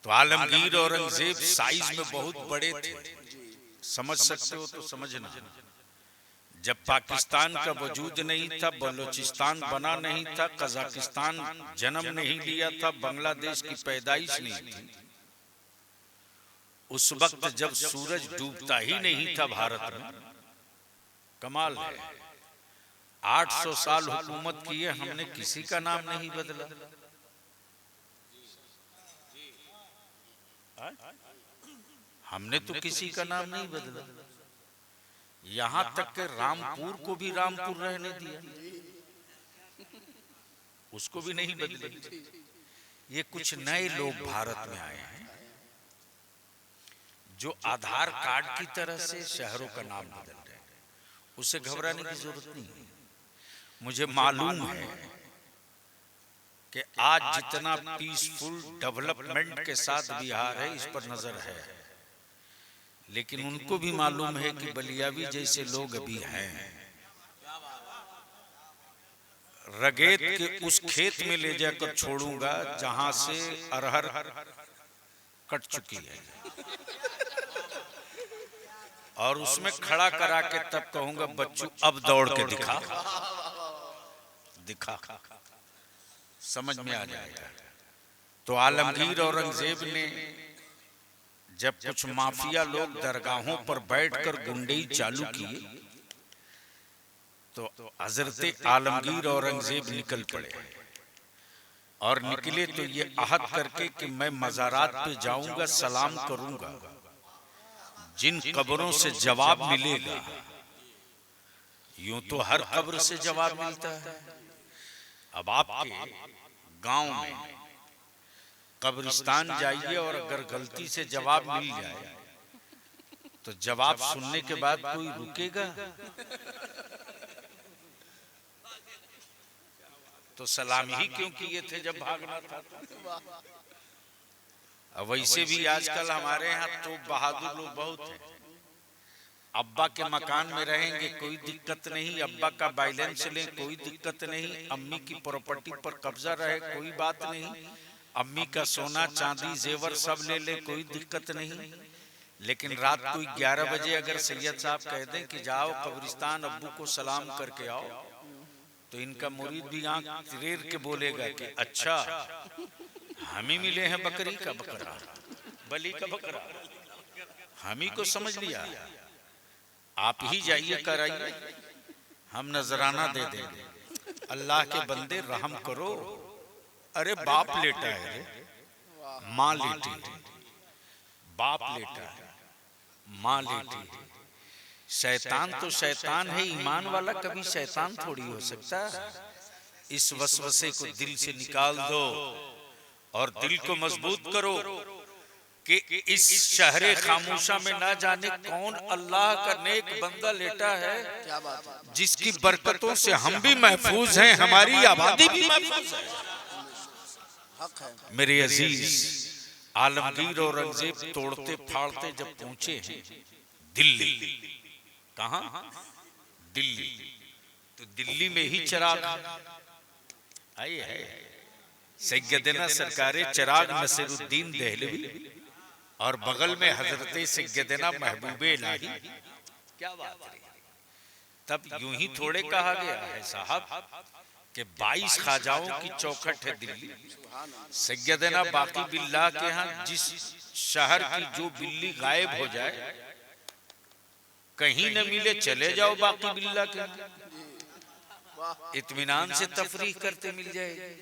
तो आलमगीर औरंगजेब साइज में बहुत बड़े थे, समझ सकते हो तो समझना। जब पाकिस्तान का वजूद नहीं था, बलूचिस्तान बना नहीं था, कजाकिस्तान जन्म नहीं लिया था, बांग्लादेश की पैदाइश नहीं थी, उस वक्त जब सूरज डूबता ही नहीं था भारत में, कमाल है, 800 साल हुकूमत की है, हमने किसी का नाम नहीं बदला। हमने तो किसी का नाम नहीं बदला, यहां तक कि रामपुर को भी रामपुर रहने दिया, उसको भी नहीं बदले। ये कुछ नए लोग भारत में आए हैं जो आधार कार्ड की तरह से शहरों का नाम बदल रहे हैं। उससे घबराने की जरूरत नहीं है। मुझे मालूम है कि आज जितना पीसफुल डेवलपमेंट के साथ बिहार है इस पर नजर है, लेकिन उनको भी मालूम है कि बलियावी जैसे लोग अभी हैं। रगेत के उस खेत में ले जाकर छोड़ूंगा जहां से अरहर कट चुकी है, और उसमें खड़ा करा के तब कहूंगा बच्चों अब दौड़ के दिखा दिखा, समझ में आ जाएगा। तो आलमगीर औरंगजेब ने जब कुछ माफिया लोग दरगाहों पर बैठकर गुंडई चालू किए तो हजरत आलमगीर औरंगजेब निकल पड़े, और निकले तो ये आहद करके कि मैं मज़ारात पे जाऊंगा, सलाम करूंगा, जिन कब्रों से जवाब मिलेगा। यूं तो हर कब्र से जवाब मिलता है, अब आपके गांव में कब्रिस्तान जाइए और अगर गलती से जवाब मिल जाए तो जवाब सुनने के बाद कोई रुकेगा? तो सलाम ही क्यों किए थे जब भागना था? अब वैसे भी आजकल हमारे यहाँ तो बहादुर लोग बहुत हैं। अब्बा के मकान में रहेंगे कोई दिक्कत नहीं, अब्बा का बैलेंस लें कोई दिक्कत नहीं, अम्मी की प्रॉपर्टी पर कब्जा रहे कोई बात नहीं, अम्मी का सोना चांदी जेवर सब ले ले कोई दिक्कत नहीं। लेकिन रात को 11 बजे अगर सैयद साहब कह दें कि जाओ कब्रिस्तान अब्बू को सलाम करके आओ, तो इनका मुरीद भी आंख तिरेर के बोलेगा कि अच्छा हम ही मिले हैं बकरी का बकरा, बलि का बकरा, हम ही को समझ लिया, आप ही जाइए कराइए, हम नजराना दे देंगे। अल्लाह के बंदे रहम करो। अरे बाप लेटा है रे, माँ लेटी है, बाप लेटा है, माँ लेटी है। शैतान तो शैतान है, ईमान वाला कभी शैतान थोड़ी हो सकता। इस वसवसे को दिल से निकाल दो और दिल को मजबूत करो कि इस शहरे खामोशा में ना जाने कौन अल्लाह का नेक बंदा लेटा है, जिसकी बरकतों से हम भी महफूज हैं, हमारी आबादी भी महफूज है। मेरे अजीज, आलमगीर औरंगजेब तोड़ते फाड़ते जब पहुंचे हैं दिल्ली, कहां? दिल्ली। तो दिल्ली में ही चिराग आए है सैयदना सरकारे चिराग नसीरुद्दीन दहलवी, और बगल में हजरत सैयदना महबूबे इलाही। क्या बात है। तब यूं ही थोड़े कहा गया है साहब कि 22 ख्वाजाओं की चौखट है दिल्ली। सैयदना बाकी बिल्लाह के यहाँ जिस शहर की जो बिल्ली गायब हो जाए, कहीं न मिले चले जाओ बाकी बिल्ला के, इत्मीनान से तफरीह करते मिल जाए,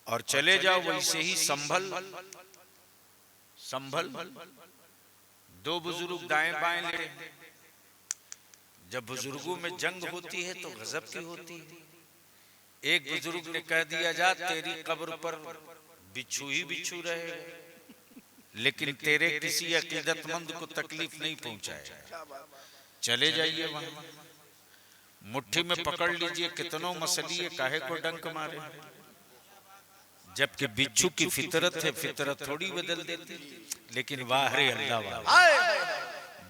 और चले जाओ वैसे ही संभल संभल। दो बुजुर्ग दाएं बाएं ले, जब बुजुर्गों में जंग होती है तो गजब की होती है। एक बुजुर्ग ने कह दिया जा तेरी कब्र पर बिच्छू ही बिच्छू रहे, लेकिन तेरे किसी अकीदतमंद को तकलीफ नहीं पहुंचाए, चले जाइए वहां, मुट्ठी में पकड़ लीजिए, कितनों मसलिए काहे को डंक मारे। जबकि बिच्छू की फितरत है, फितरत थोड़ी बदल देती। लेकिन वाह रे अल्लाह वाह,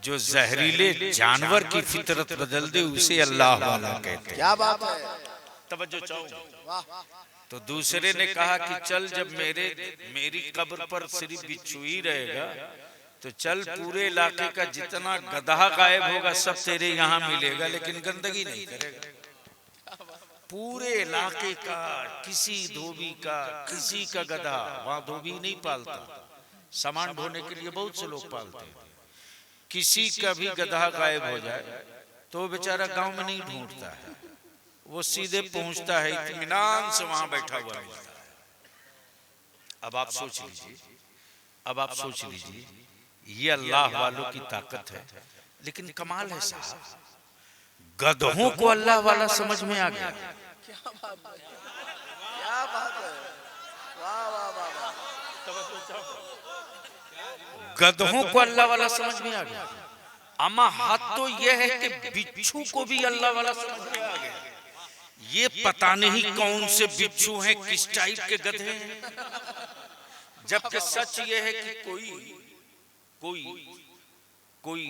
जो जहरीले जानवर की फितरत बदल दे उसे अल्लाह वाला कहते हैं। क्या बात है। तवज्जो चाहो। तो दूसरे ने कहा कि चल जब मेरी कब्र पर सिर्फ बिच्छू ही रहेगा तो चल पूरे इलाके का जितना गधा गायब होगा सब तेरे यहाँ मिलेगा, लेकिन गंदगी नहीं करेगा। पूरे इलाके का किसी धोबी का, किसी का गधा, वहां धोबी नहीं पालता, सामान ढोने के लिए बहुत से लोग पालते हैं। किसी का भी गधा गायब हो जाए तो बेचारा गांव में नहीं ढूंढता है, वो सीधे पहुंचता है, इत्मीनान से वहां बैठा हुआ मिलता है। अब आप सोच लीजिए, अब आप सोच लीजिए, ये अल्लाह वालों की ताकत है। लेकिन कमाल है साहब, गधों को अल्लाह वाला समझ में आ गया। क्या बात है। वाह वाह वाह। गधों को अल्लाह वाला समझ में आ गया। अमा हाथ तो यह है कि बिच्छू को भी अल्लाह वाला समझ में आ गया। ये पता नहीं कौन से बिच्छू हैं, किस टाइप के गधे हैं। जबकि सच ये है कि कोई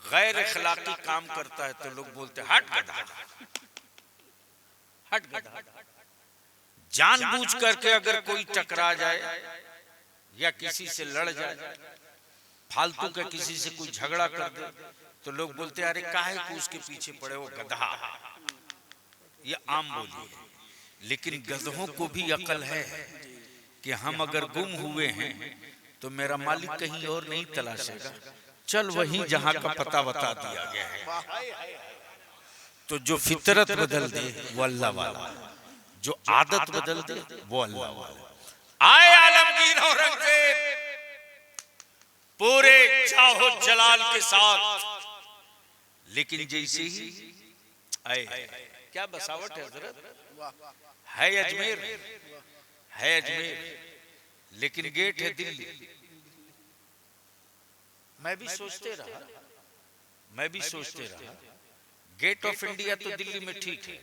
गैर अखलाकी काम करता है तो लोग बोलते हैं हट गधा, हट गधा। जानबूझ करके अगर कोई टकरा जाए या किसी से लड़ जाए, फालतू का किसी से कोई झगड़ा कर दे, तो लोग बोलते हैं अरे काहे को उसके पीछे पड़े हो गधा। ये आम बोली है। लेकिन गधों को भी अकल है कि हम अगर गुम हुए हैं तो मेरा मालिक कहीं और नहीं तलाशेगा, चल वहीं जहां का पता बता दिया गया है। तो जो फितरत बदल दे वो अल्लाह वाला, जो आदत बदल दे वो अल्लाह वाला। आए आलमगीर औरंगजेब पूरे जाहो जलाल के साथ, लेकिन जैसे ही आए, क्या बसावट है हजरत, है अजमेर, है अजमेर, लेकिन गेट है दिल्ली। मैं भी सोचते रहा गेट ऑफ इंडिया तो दिल्ली में ठीक है,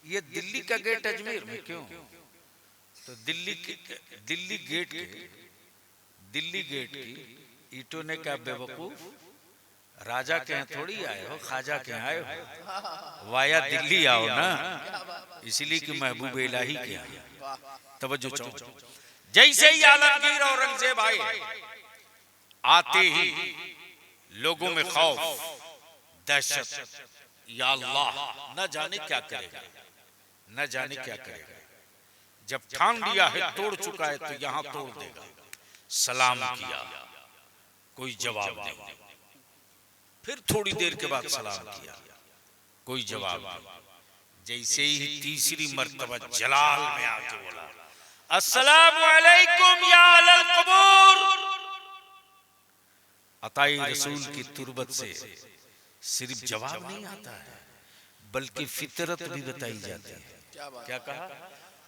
ये दिल्ली का गेट अजमेर में क्यों? तो दिल्ली गेट की ईटों ने क्या बेवकूफ, राजा के यहाँ थोड़ी आए हो, ख्वाजा के यहाँ आए हो, वाया दिल्ली आओ ना, इसलिए कि महबूब इलाही के यहाँ। तवज्जो चाहो। जैसे ही आलमगीर औरंगजेब आए, आते ही लोगों में खौफ, दहशत, या अल्लाह न जाने क्या करेगा, न जाने क्या करेगा। जब ठान लिया है, तोड़ चुका है, तो यहां तोड़ देगा। सलाम किया, कोई जवाब नहीं। फिर थोड़ी देर के बाद सलाम किया, कोई जवाब नहीं। जैसे ही तीसरी मर्तबा जलाल में आके बोला अस्सलामु अलैकुम या अहल कबूर, अताई रसूल की तुरबत से सिर्फ जवाब नहीं आता है, बल्कि फितरत भी बताई जाती है। क्या कहा?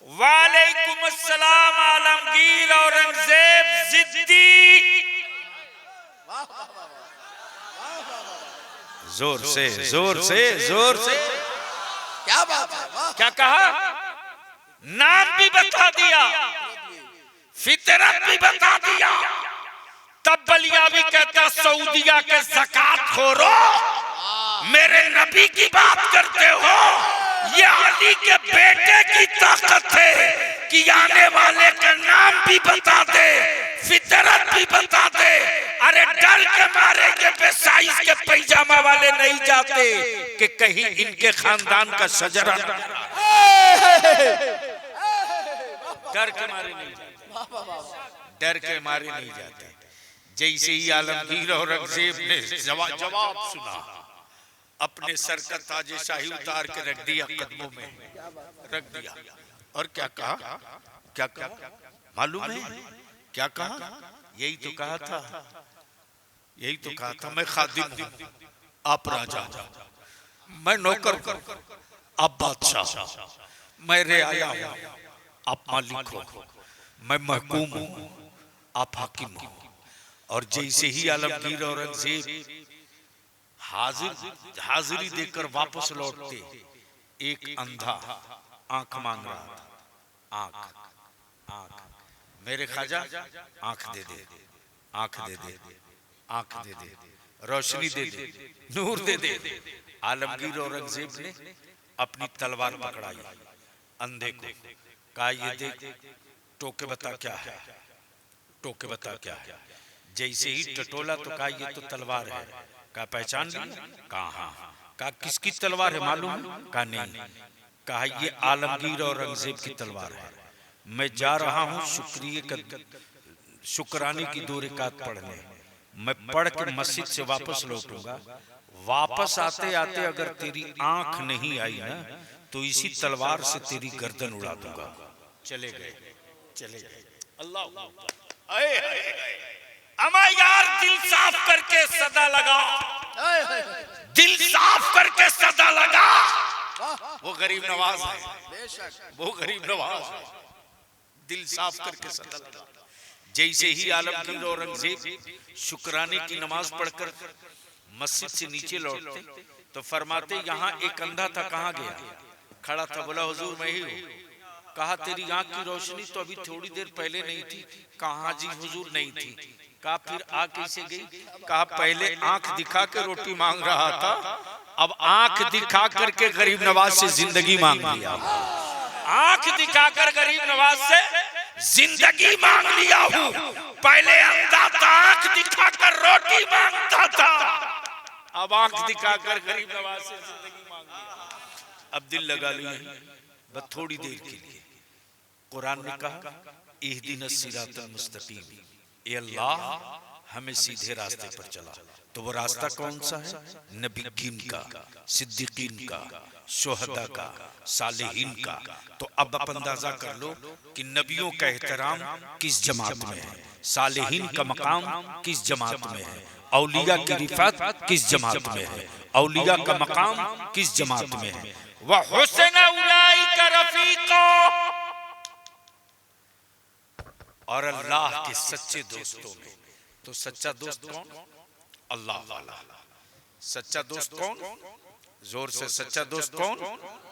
वालेकुम अस्सलाम आलमगीर औरंगजेब जिद्दी। जोर से जोर से जोर से, क्या बात है, क्या कहा? नाम भी बता दिया, फितरत भी बता दिया। तब बलियावी कहता सऊदिया के ज़कात खोरो, मेरे नबी की बात करते हो? ये अली के बेटे की ताकत है कि आने वाले का नाम भी बता दे, फितरत भी बता दे। अरे डर के मारे के बेसाइज के पैजामा वाले नहीं जाते कि कहीं इनके खानदान का शजरा, डर के मारे नहीं जाते, डर के मारे नहीं जाते। जैसे ही आलमगीर औरंगजेब ने जवाब सुना, अपने सर का ताजे शाही उतार के रख दिया, कदमों में रख दिया। और क्या कहा? क्या कहा मालूम है? क्या कहा? यही तो कहा था, यही तो कहा था, मैं खादिम हूं, आप राजा, मैं नौकर हूं, आप बादशाह, मैं रियाया हूं, आप मालिक हो, मैं महकूम हूं, आप हाकिम हो। और जैसे ही आलमगीर औरंगजेब हाजिरी देकर वापस लौटते, एक अंधा आंख मांग रहा था। आंख, मेरे ख्वाजा आंख दे दे, आंख दे दे, आंख दे दे, रोशनी दे दे, नूर दे दे। आलमगीर औरंगजेब ने अपनी तलवार पकड़ाई, अंधे को कहा ये देख, टोके बता क्या है, टोके बता क्या है। जैसे ही टटोला तो कहा ये तो तलवार है। कहा पहचान लिया? कहा हाँ। कहा किसकी तलवार है मालूम? कहा नहीं। कहा ये आलमगीर औरंगजेब की तलवार है। मैं जा रहा हूँ शुक्राने की 2 रकात पढ़ने, मैं पढ़ के मस्जिद से वापस लौटूंगा। वापस आते आते अगर तेरी आंख नहीं आई ना, तो इसी तलवार से तेरी गर्दन उड़ा दूंगा। चले गए, चले गए। अल्लाह अमा यार, दिल साफ करके सदा लगा, दिल साफ करके सदा लगा। वो गरीब नवाज है, वो गरीब नवाज है, दिल साफ करके सदा लगा। जैसे ही आलमगीर औरंगजेब शुक्राने की नमाज पढ़कर मस्जिद से नीचे लौटते तो फरमाते यहाँ एक अंधा था, कहाँ गया? खड़ा था, बोला हुजूर मैं ही हूँ। कहा तेरी आंख की रोशनी तो अभी थोड़ी देर पहले नहीं थी। कहा जी हुजूर नहीं थी। कहा फिर आ कैसे गई? कहा पहले आंख दिखा के रोटी मांग रहा था, अब आंख दिखा करके गरीब नवाज से जिंदगी मांग लिया। आंख दिखाकर गरीब नवाज से जिंदगी मांग लिया हूँ। पहले अंधा था, आंख दिखाकर रोटी मांगता था, अब आंख दिखाकर गरीब नवाज से जिंदगी मांग लिया। अब दिल लगा लिए बस थोड़ी देर के लिए। कुरान ने कहा इहदिनस सिरातल मुस्तकीम, ए अल्लाह हमें सीधे रास्ते पर चला। तो वो रास्ता कौन सा है? नबीकीन का, सिद्दीकीन का, शोहदा का, सालिहीन का। तो अब आप अंदाजा कर लो कि नबियों का एहतराम किस जमात में है, सालिहीन का मकाम किस जमात में है, औलिया की रिफात किस जमात में है, औलिया का मकाम किस जमात में है। वह हुस्न उलाइका रफीका, और अल्लाह के सच्चे दोस्तों में। तो सच्चा दोस्त कौन? अल्लाह वाला। सच्चा दोस्त कौन? जोर से, सच्चा दोस्त कौन?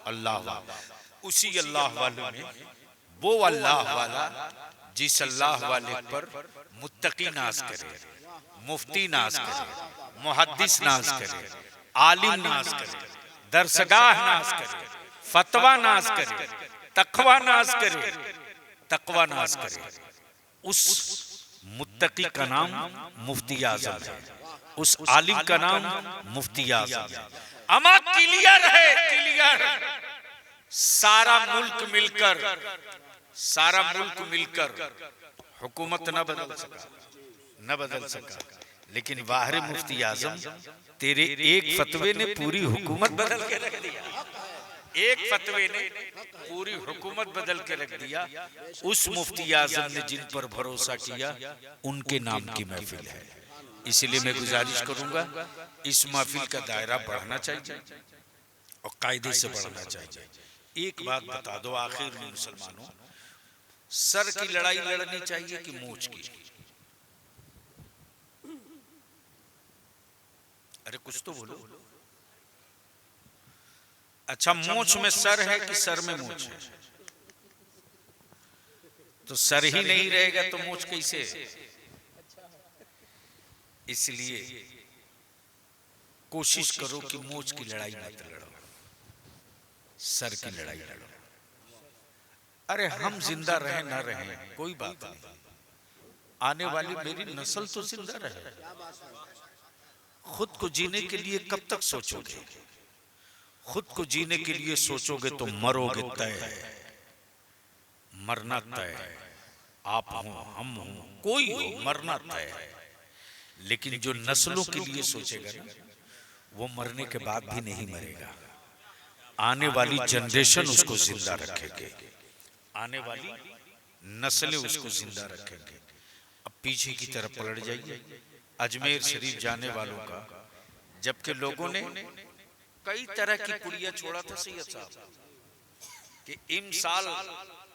अल्लाह वाला। उसी अल्लाह वाले में वो अल्लाह वाला जिस अल्लाह वाले पर मुत्तकी नाज करे, मुफ्ती नाज करे, मुहद्दिस नाज करे, आलिम नाज करे, दरसगाह नाज करे, फतवा नाज करे, तकवा नाज करे, तकवा नाज करे। उस मुत्तकी का नाम मुफ्ती आज़म है, उस आलिम का नाम मुफ्ती आज़म है। अमा क्लियर है, क्लियर। सारा मुल्क मिलकर हुकूमत न बदल सका, लेकिन वाहिर मुफ्ती आज़म तेरे एक फतवे ने पूरी हुकूमत बदल के रख दिया। एक फतवे ने पूरी हुकूमत बदल के रख दिया। उस मुफ्ती आज़म ने जिन पर भरोसा किया उनके नाम की महफिल है। इसलिए मैं गुजारिश करूंगा इस महफिल का दायरा बढ़ना चाहिए और कायदे से बढ़ना चाहिए। एक बात बता दो आखिर में मुसलमानों, सर की लड़ाई लड़नी चाहिए कि मूंछ की? अरे कुछ तो बोलो। अच्छा, मूंछ में सर है कि सर में मूंछ है? तो सर ही नहीं रहेगा तो मूंछ कैसे? इसलिए कोशिश करो कि मूंछ की लड़ाई मत लड़ो, सर की लड़ाई लड़ो। अरे हम जिंदा रहे ना रहे कोई बात नहीं, आने वाली मेरी नस्ल तो जिंदा रहे। खुद को जीने के लिए कब तक सोचोगे? खुद को जीने के लिए सोचोगे तो मरोगे तय है, मरना तय है। आप हो, हम हो, कोई हो, मरना तय है। लेकिन जो नस्लों के लिए सोचेगा ना, वो मरने के बाद भी नहीं मरेगा। आने वाली जनरेशन उसको जिंदा रखेगी, आने वाली नस्लें उसको जिंदा रखेंगे। अब पीछे की तरफ पलट जाइए, अजमेर शरीफ जाने वालों का, जबकि लोगों ने कई तरह की पुड़िया छोड़ा था सैयद साहब कि इम साल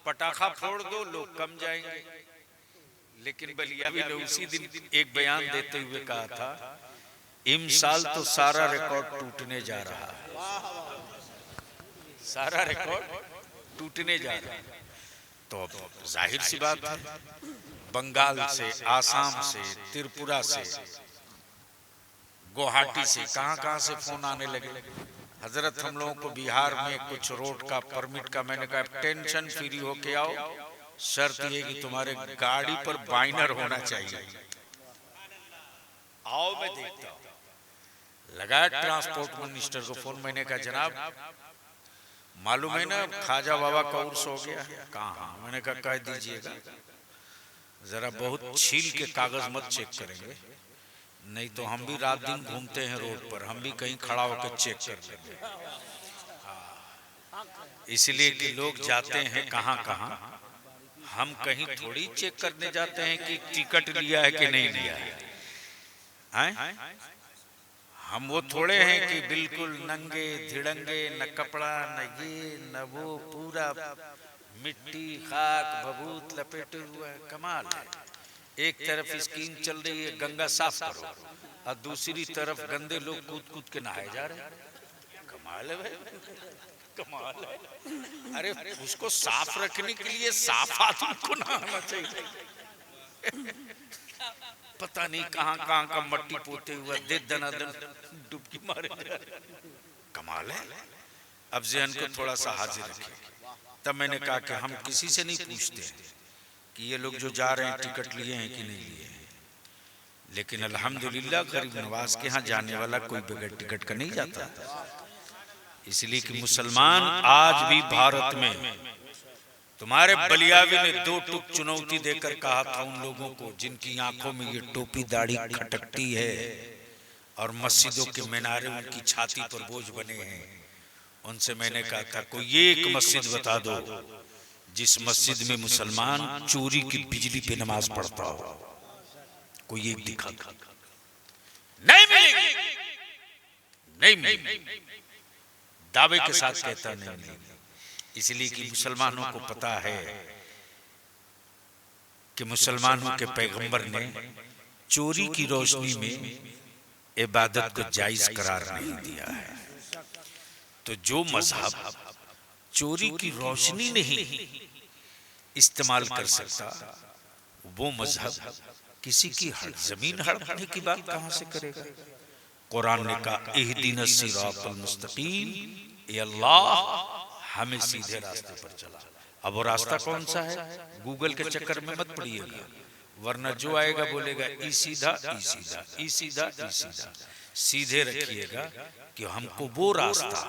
पटाखा फोड़ दो लोग कम जाएंगे, लेकिन बलियावी ने उसी दिन एक बयान देते हुए कहा था इम साल तो सारा रिकॉर्ड टूटने जा रहा है, सारा रिकॉर्ड टूटने जा रहा है। तो अब जाहिर सी बात है, बंगाल से, आसाम से, त्रिपुरा से, गुवाहाटी से, कहां से फोन आने लगे। हजरत हम लोगों को बिहार में कुछ रोड का परमिट का, मैंने कहा टेंशन फ्री होके आओ, शर्त ये कि तुम्हारे गाड़ी पर बाइनर होना चाहिए। आओ मैं देखता हूं। लगाया ट्रांसपोर्ट मिनिस्टर को फोन, मैंने कहा जनाब मालूम है ना ख्वाजा बाबा का उर्स हो गया? कहाँ? मैंने कहा कह दीजिएगा जरा बहुत छील के कागज मत चेक करेंगे, नहीं तो हम भी रात दिन घूमते हैं रोड पर, हम भी कहीं खड़ा होकर चेक कर लेंगे। इसलिए कि लोग जाते हैं कहाँ कहाँ, हम कहीं थोड़ी चेक करने जाते हैं कि टिकट लिया है कि नहीं लिया है। हम वो थोड़े हैं कि बिल्कुल नंगे धिड़ंगे, न कपड़ा न ये न वो, पूरा मिट्टी खाक भभूत लपेटे हुआ है। कमाल है, एक तरफ स्कीम चल रही है गंगा साफ करो और दूसरी तरफ गंदे लोग कूद कूद के नहाए जा रहे हैं। कमाल है भाई, कमाल है। अरे उसको साफ रखने के लिए साफ आदमी को नहाना चाहिए। पता नहीं कहां कहां का मट्टी पोते हुआ दे दनादन डुबकी मारे जा रहे। कमाल है। अब ज़हन को थोड़ा सा हाजिर रखिए। तब मैंने कहा कि हम किसी से नहीं पूछते कि ये लोग जो जा रहे हैं टिकट लिए हैं कि नहीं लिए हैं, लेकिन अल्हम्दुलिल्लाह गरीब नवाज के यहाँ जाने वाला कोई बगैर टिकट का नहीं जाता। इसलिए कि मुसलमान आज भी भारत में, तुम्हारे बलियावी ने 2 टुक चुनौती देकर कहा था उन लोगों को जिनकी आंखों में ये टोपी दाढ़ी खटकती है और मस्जिदों के मीनारे उनकी छाती पर बोझ बने हैं, उनसे मैंने कहा था कोई एक मस्जिद बता दो जिस मस्जिद में मुसलमान चोरी की बिजली पे नमाज पढ़ता हो। कोई एक दिखा नहीं मिलेगी, नहीं मिलेगी, दावे के साथ कहता नहीं मिलेगी। इसलिए कि मुसलमानों को पता है कि मुसलमानों के पैगंबर ने चोरी की रोशनी में इबादत को जायज करार नहीं दिया है। तो जो मजहब चोरी की रोशनी नहीं इस्तेमाल कर सकता, वो मजहब किसी की जमीन हड़पने की बात कहां से करेगा। कुरान ने कहा इहदिनस सिरातल मुस्तकीम, ए अल्लाह हमें सीधे रास्ते पर चला। अब वो रास्ता कौन सा है, गूगल के चक्कर में मत पड़िएगा, वरना जो आएगा बोलेगा ई सीधा ई सीधा ई सीधा ई सीधा। सीधे रखिएगा कि हमको वो रास्ता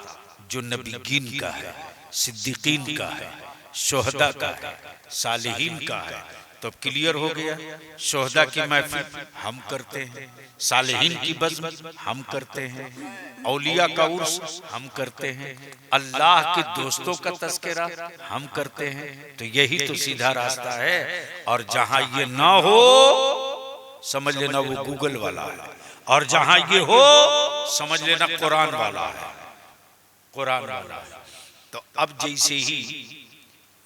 जो नबीगीन का है, सिद्दीकीन का है, शोहदा का है, सालिहीन का है। तो अब क्लियर हो गया, शोहदा की महफिल हम करते हैं, सालिहीन की बज़्म हम करते हैं, औलिया का उर्स हम करते हैं, अल्लाह के दोस्तों का तज़किरा हम करते हैं। तो यही तो सीधा रास्ता है। और जहां ये ना हो समझ लेना वो गूगल वाला है, और जहां ये हो समझ लेना कुरान वाला है, कुरान वाला है। तो अब जैसे ही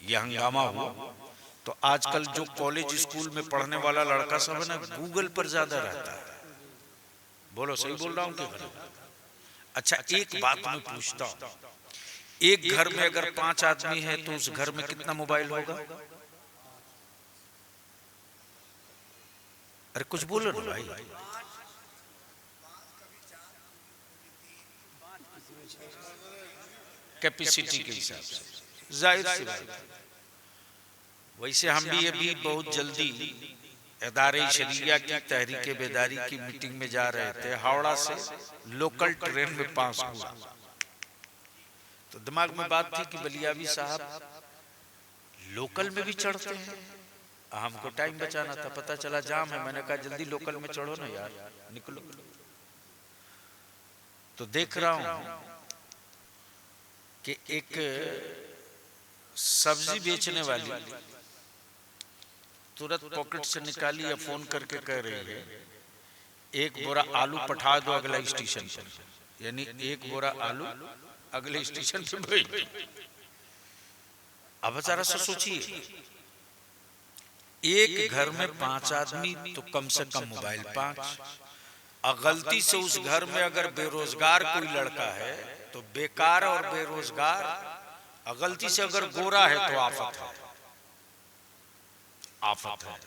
ये हंगामा हुआ, तो आजकल जो कॉलेज स्कूल में पढ़ने वाला लड़का सब है ना, गूगल पर ज्यादा रहता है। बोलो सही बोल रहा हूं कि गलत? अच्छा एक बात मैं पूछता हूं, एक घर में अगर 5 आदमी है तो उस घर में कितना मोबाइल होगा? अरे कुछ बोलो ना भाई। कैपेसिटी के हिसाब से जाहिर सी बात है। वैसे हम भी अभी बहुत जल्दी इदारे शरिया की तहरीके बेदारी की मीटिंग में जा रहे थे, हावड़ा से लोकल ट्रेन में पास हुआ। तो दिमाग में बात थी कि बलियावी साहब लोकल में भी चढ़ते हैं, हमको टाइम बचाना था, पता चला जाम है। मैंने कहा जल्दी लोकल में चढ़ो ना यार, निकलो। तो देख रहा हूं कि एक सब्जी बेचने वाली तुरंत पॉकेट से निकाली या फोन करके कह रही है एक बोरा आलू पठा दो अगला स्टेशन पर, यानी एक बोरा आलू अगले स्टेशन पे भेज दो। अब जरा सा सोचिए, एक घर में 5 आदमी तो कम से कम मोबाइल 5, और गलती से उस घर में अगर बेरोजगार कोई लड़का है तो बेकार और बेरोजगार, और गलती से अगर गोरा है तो आफत है, आफत है।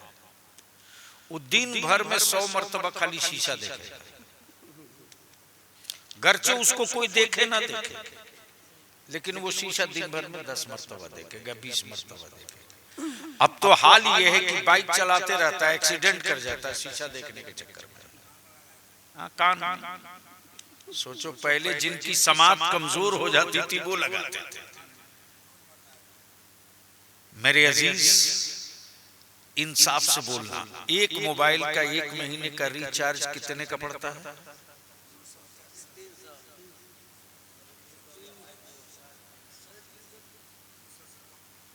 वो दिन भर में 100 मर्तबा खाली शीशा देखेगा, गरचे उसको कोई देखे ना देखे, लेकिन वो शीशा दिन भर में 10 मर्तबा देखेगा, 20 मर्तबा देखेगा। अब तो हाल ये है कि बाइक चलाते रहता है, एक्सीडेंट कर जाता है शीशा देखने के चक्कर में। कान सोचो, पहले जिनकी समात कमजोर हो जाती थी वो लगाते थे। मेरे अजीज, इंसाफ से बोलना, एक मोबाइल का 1 महीने का रिचार्ज कितने का पड़ता है?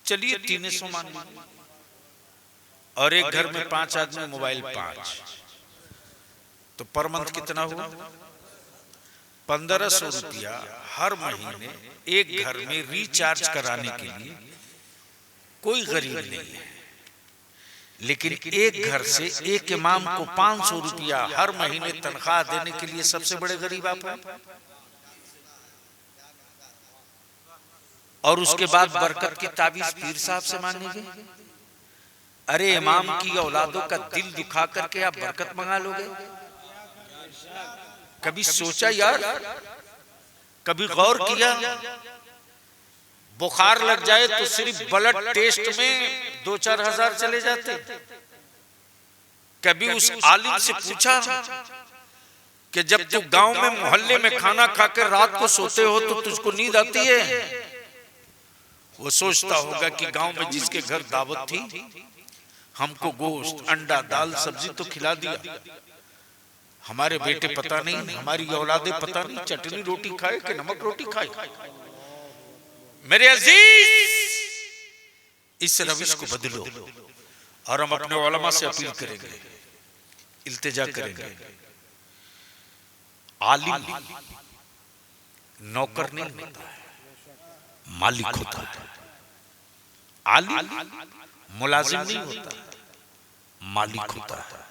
चलिए 300 मान लीजिए, और एक घर में 5 आदमी, मोबाइल 5, तो पर मंथ कितना हुआ? 1500 रुपया हर महीने एक घर में रिचार्ज कराने के लिए कोई गरीब नहीं है। लेकिन एक घर से एक इमाम को 500 रुपया हर महीने तनख्वाह देने के लिए सबसे बड़े गरीब आप हैं। और उसके बाद बरकत की ताबीज पीर साहब से मांगेंगे। अरे इमाम की औलादों का दिल दुखा करके आप बरकत मंगा लोगे? कभी सोचा यार, कभी गौर किया? बुखार लग जाए तो सिर्फ ब्लड टेस्ट में 2-4 हजार चले जाते। कभी उस आलिम से पूछा कि जब तू गांव में मोहल्ले में खाना खाकर रात को सोते हो तो तुझको नींद आती है? वो सोचता होगा कि गांव में जिसके घर दावत थी हमको गोश्त, अंडा, दाल, सब्जी तो खिला दिया, हमारे बेटे पता नहीं, हमारी औलादे पता नहीं चटनी रोटी खाए कि नमक रोटी खाए। मेरे अजीज, इस रविश को बदलो और हम अपने उलमा से अपील करेंगे, इल्तिजा करेंगे। आलिम नौकर नहीं होता है, मालिक होता है। आलिम मुलाजिम नहीं होता, मालिक होता है।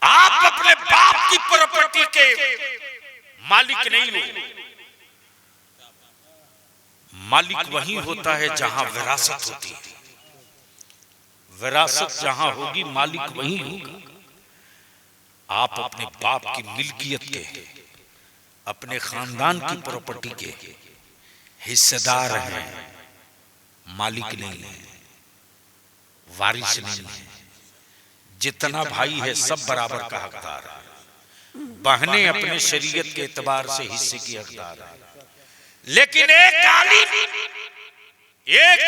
आप अपने बाप की प्रॉपर्टी के मालिक नहीं हो। मालिक वही होता है जहां विरासत होती है। विरासत जहां होगी मालिक वही होगा। आप अपने बाप की मिल्कियत के, अपने खानदान की प्रॉपर्टी के हिस्सेदार हैं, मालिक नहीं है, वारिस नहीं है। जितना भाई है सब बराबर का हकदार है। बहनें अपने शरीयत के एतबार से हिस्से की हकदार है। लेकिन एक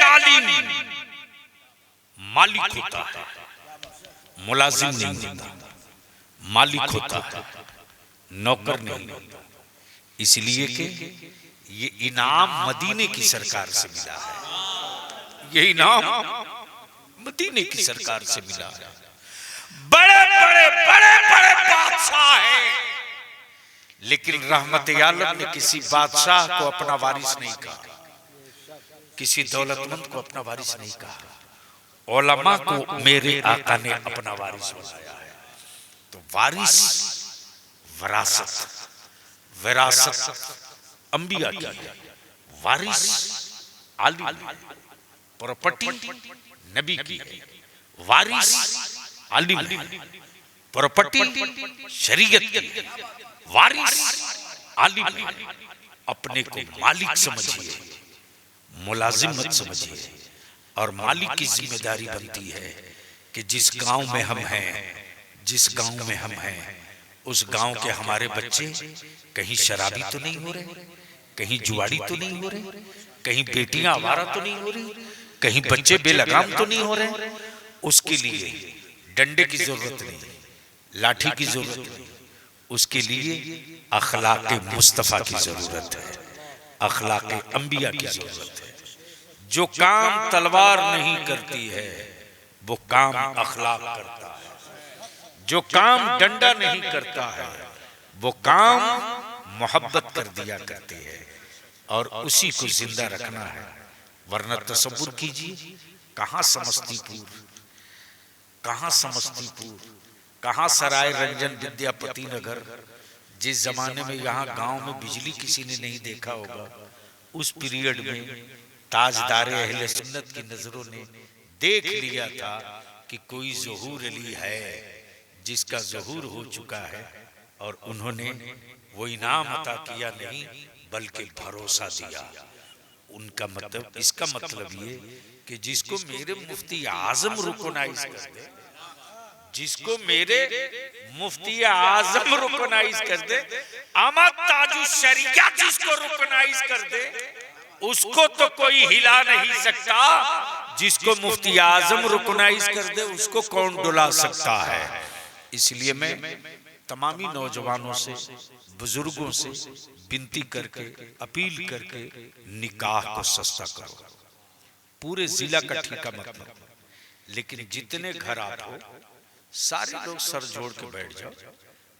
आलिम मालिक होता है, मुलाजिम नहीं होता। मालिक होता है, नौकर नहीं होता। इसलिए कि ये इनाम मदीने की सरकार से मिला है। ये इनाम मदीने की सरकार से मिला है। बड़े बड़े बादशाह हैं, लेकिन रहमत आलम ने किसी बादशाह को अपना वारिस नहीं कहा, किसी दौलतमंद को अपना वारिस नहीं कहा। उलमा को मेरे आका ने अपना वारिस बनाया है। तो वारिस विरासत, विरासत अंबिया की है। वारिस आलिम, प्रॉपर्टी नबी की है। वारिस आलिम, प्रॉपर्टी शरीयत की। वारिस आलिम, अपने को मालिक समझिए, मुलाजिम मत समझिए। और मालिक की जिम्मेदारी बनती है कि जिस गांव में हम हैं, जिस गांव में हम हैं, उस गांव के हमारे बच्चे कहीं शराबी तो नहीं हो रहे, कहीं जुआड़ी तो नहीं हो रहे, कहीं बेटियां आवारा तो नहीं हो रही, कहीं बच्चे बेलगाम तो नहीं हो रहे। उसके लिए डंडे की जरूरत नहीं, लाठी की जरूरत नहीं। उसके लिए अखलाक मुस्तफा की जरूरत है, अखलाक अंबिया की जरूरत है। जो काम तलवार नहीं करती है वो काम अखलाक करता है। जो काम डंडा नहीं करता है वो काम मोहब्बत कर दिया करते हैं। और उसी को जिंदा रखना है। वरना तसव्वुर कीजिए, कहां समस्तीपुर, कहां समस्तीपुर, कहां सराय रंजन विद्यापति नगर। जिस जमाने में यहाँ गांव में बिजली किसी ने नहीं देखा होगा, उस पीरियड में ताजदार अहले सुन्नत की नजरों ने देख लिया था कि कोई ज़हूर अली है जिसका ज़हूर हो चुका है। और उन्होंने वो इनाम अता किया नहीं बल्कि भरोसा दिया। उनका मतलब, इसका मतलब ये कि जिसको मेरे मुफ्ती आजम रुकनाइज कर दे, जिसको मेरे मुफ्ती आजम रुकनाइज कर दे, अहमद ताजु शरिया जिसको रुकनाइज कर दे, उसको तो कोई हिला नहीं सकता। जिसको मुफ्ती आजम रुकनाइज कर दे उसको कौन डुला सकता है। इसलिए मैं तमामी नौजवानों से, बुजुर्गों से विनती करके, अपील करके निकाह को सस्ता करो। पूरे जिला का ठेका मत लो, लेकिन जितने घर आप हो सारे लोग सर जोड़ के बैठ जाओ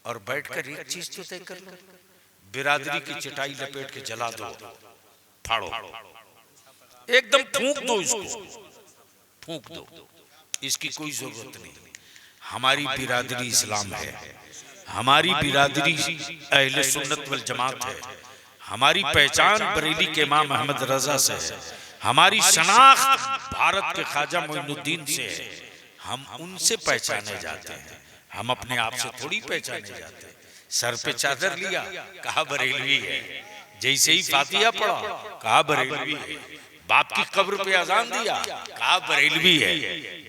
और बैठकर एक चीज तो तय कर लो, बिरादरी की चटाई लपेट के जला दो, फाड़ो, एकदम फूंक दो, इसको फूंक दो। इसकी कोई जरूरत नहीं। हमारी बिरादरी इस्लाम है, हमारी बिरादरी अहले सुन्नत वल जमात है, हमारी पहचान बरेली के इमाम अहमद रजा से है, हमारी शनाख्त भारत के ख्वाजा मोइनुद्दीन से है। हम उनसे पहचाने जाते हैं, हम अपने आप से थोड़ी पहचाने जाते हैं। सर पे चादर लिया, कहा बरेलवी है। जैसे ही फातिहा पढ़ा, कहा बरेलवी है। बाप की कब्र पे अजान दिया, कहा बरेलवी है।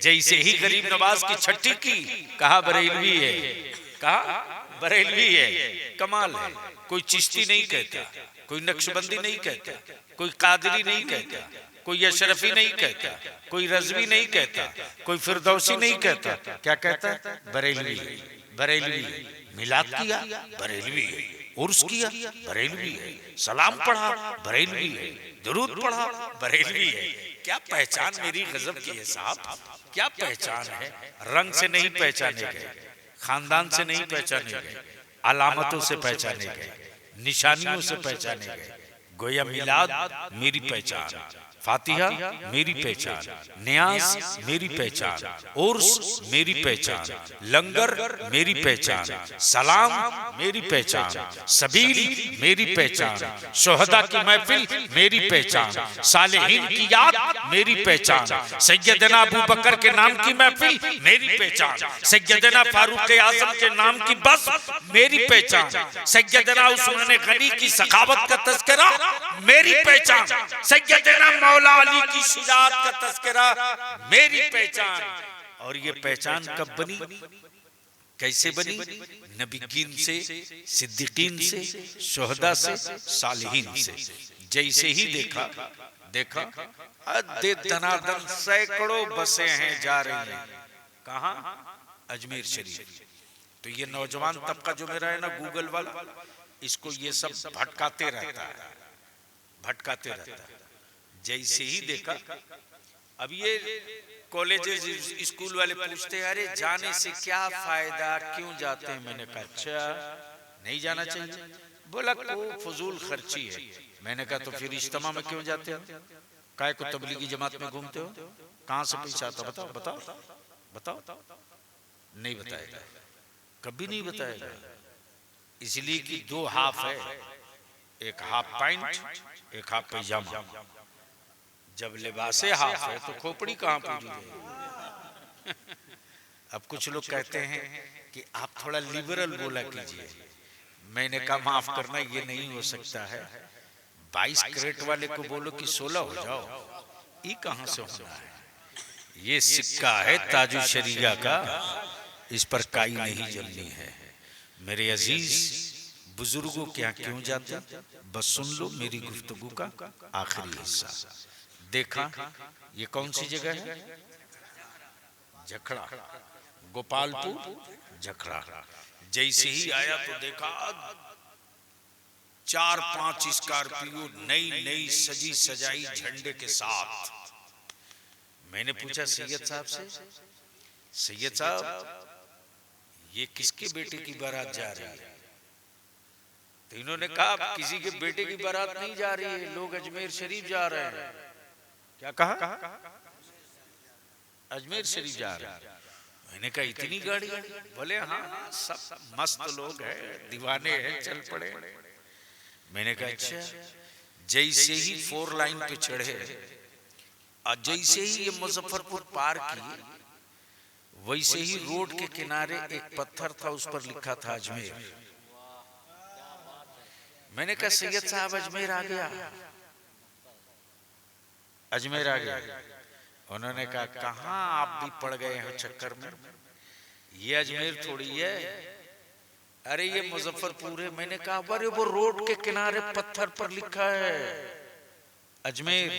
जैसे ही गरीब नवाज की छठी की, कहा बरेलवी है, कहा बरेलवी है। कमाल है। कोई चिश्ती नहीं कहता, कोई नक्शबंदी नहीं कहता, कोई कादरी नहीं कहता, कोई अशरफी नहीं कहता, कोई रजवी नहीं कहता, कोई फिरदौसी नहीं कहता। क्या कहता है? बरेलवी, बरेलवी। मिलाद किया, बरेलवी है। उर्स किया, बरेलवी है। सलाम पढ़ा, बरेलवी है। दुरूद पढ़ा, बरेलवी है। क्या पहचान मेरी गजब की है साहब, क्या पहचान है। रंग से नहीं पहचाने गए, खानदान से नहीं पहचाने गए, अलामतों से पहचाने गए, निशानियों से पहचाने गए। गोया मिलाद मेरी पहचान, फातिहा मेरी पहचान, नियाज मेरी पहचान, उर्स मेरी पहचान, लंगर मेरी पहचान, सलाम मेरी पहचान, सबील मेरी पहचान, शोहदा की महफिल मेरी पहचान, सालेहीन की याद मेरी पहचान, सैयदना अबू बकर के नाम की महफिल मेरी पहचान, सैयदना फारूक आजम के नाम की बस मेरी पहचान, सैयदना उस्मान गनी की सखावत का तज़किरा मेरी पहचान, सैयदना मौला अली की शुजाअत का तज़किरा मेरी पहचान। और ये पहचान कब बनी, कैसे बनी? नबीकीन से, सिद्दीकीन से, शुहदा से, सालिहीन से। जैसे ही देखा अद्दे दनादन सैकड़ों बसें हैं जा रही हैं। कहाँ? अजमेर शरीफ। तो ये नौजवान तबका जो मेरा है ना, गूगल वाला, इसको ये सब भटकाते रहता है, भटकाते रहता है। जैसे ही देखा, अब ये कॉलेजेस स्कूल वाले पूछते हैं, अरे जाने से क्या फायदा, क्यों जाते हैं? मैंने कहा अच्छा नहीं जाना चाहिए। बोला को फजूल खर्ची है। मैंने कहा तो फिर इज्तिमा में क्यों जाते हो? काय को तबलीगी जमात में घूमते हो? कहां से पैसा आता? बताओ बताओ बताओ। नहीं बताएगा, कभी नहीं बताएगा। इसलिए कि दो हाफ है, एक हाफ पैंट, एक हाफ पैजामा। जब लिबासे हाफ है तो खोपड़ी कहाँ पूरी है? अब कुछ लोग कहते हैं कि आप थोड़ा लिबरल बोला कीजिए। मैंने कहा माफ करना, ये नहीं हो सकता है। 22 कैरेट वाले को बोलो कि 16 हो जाओ, ये कहां से होना है? ये सिक्का है ताजु शरिया का, इस पर काई नहीं जलनी है। मेरे अजीज बुजुर्गों क्या क्यों जाते, बस सुन लो मेरी गुफ्तगू का आखिरी हिस्सा। देखा ये कौन सी जगह है? जखड़ा, गोपालपुर जखड़ा। जैसे ही आया तो देखा 4-5 स्कॉर्पियो नई नई सजी सजाई झंडे के साथ। मैंने पूछा सैयद साहब से, सैयद साहब ये किसके बेटे की बारात जा रही है? तो इन्होंने कहा किसी के बेटे की बारात नहीं जा रही है, लोग अजमेर शरीफ जा रहे हैं। क्या कहा? अजमेर शरीफ जा रहे हैं। मैंने कहा इतनी गाड़ी? बोले हाँ सब मस्त लोग हैं, दीवाने हैं, चल पड़े। मैंने कहा अच्छा। जैसे ही 4 लाइन पे चढ़े और जैसे ही ये मुजफ्फरपुर पार की, वैसे ही रोड के किनारे एक पत्थर था, उस पर लिखा था अजमेर। मैंने कहा सैयद साहब अजमेर आ गया, अजमेर आ गया। उन्होंने कहा कहाँ आप भी पड़ गए हो चक्कर में, ये अजमेर थोड़ी है, अरे ये मुजफ्फरपुर है। मैंने कहा अरे वो रोड के किनारे पत्थर पर लिखा है अजमेर।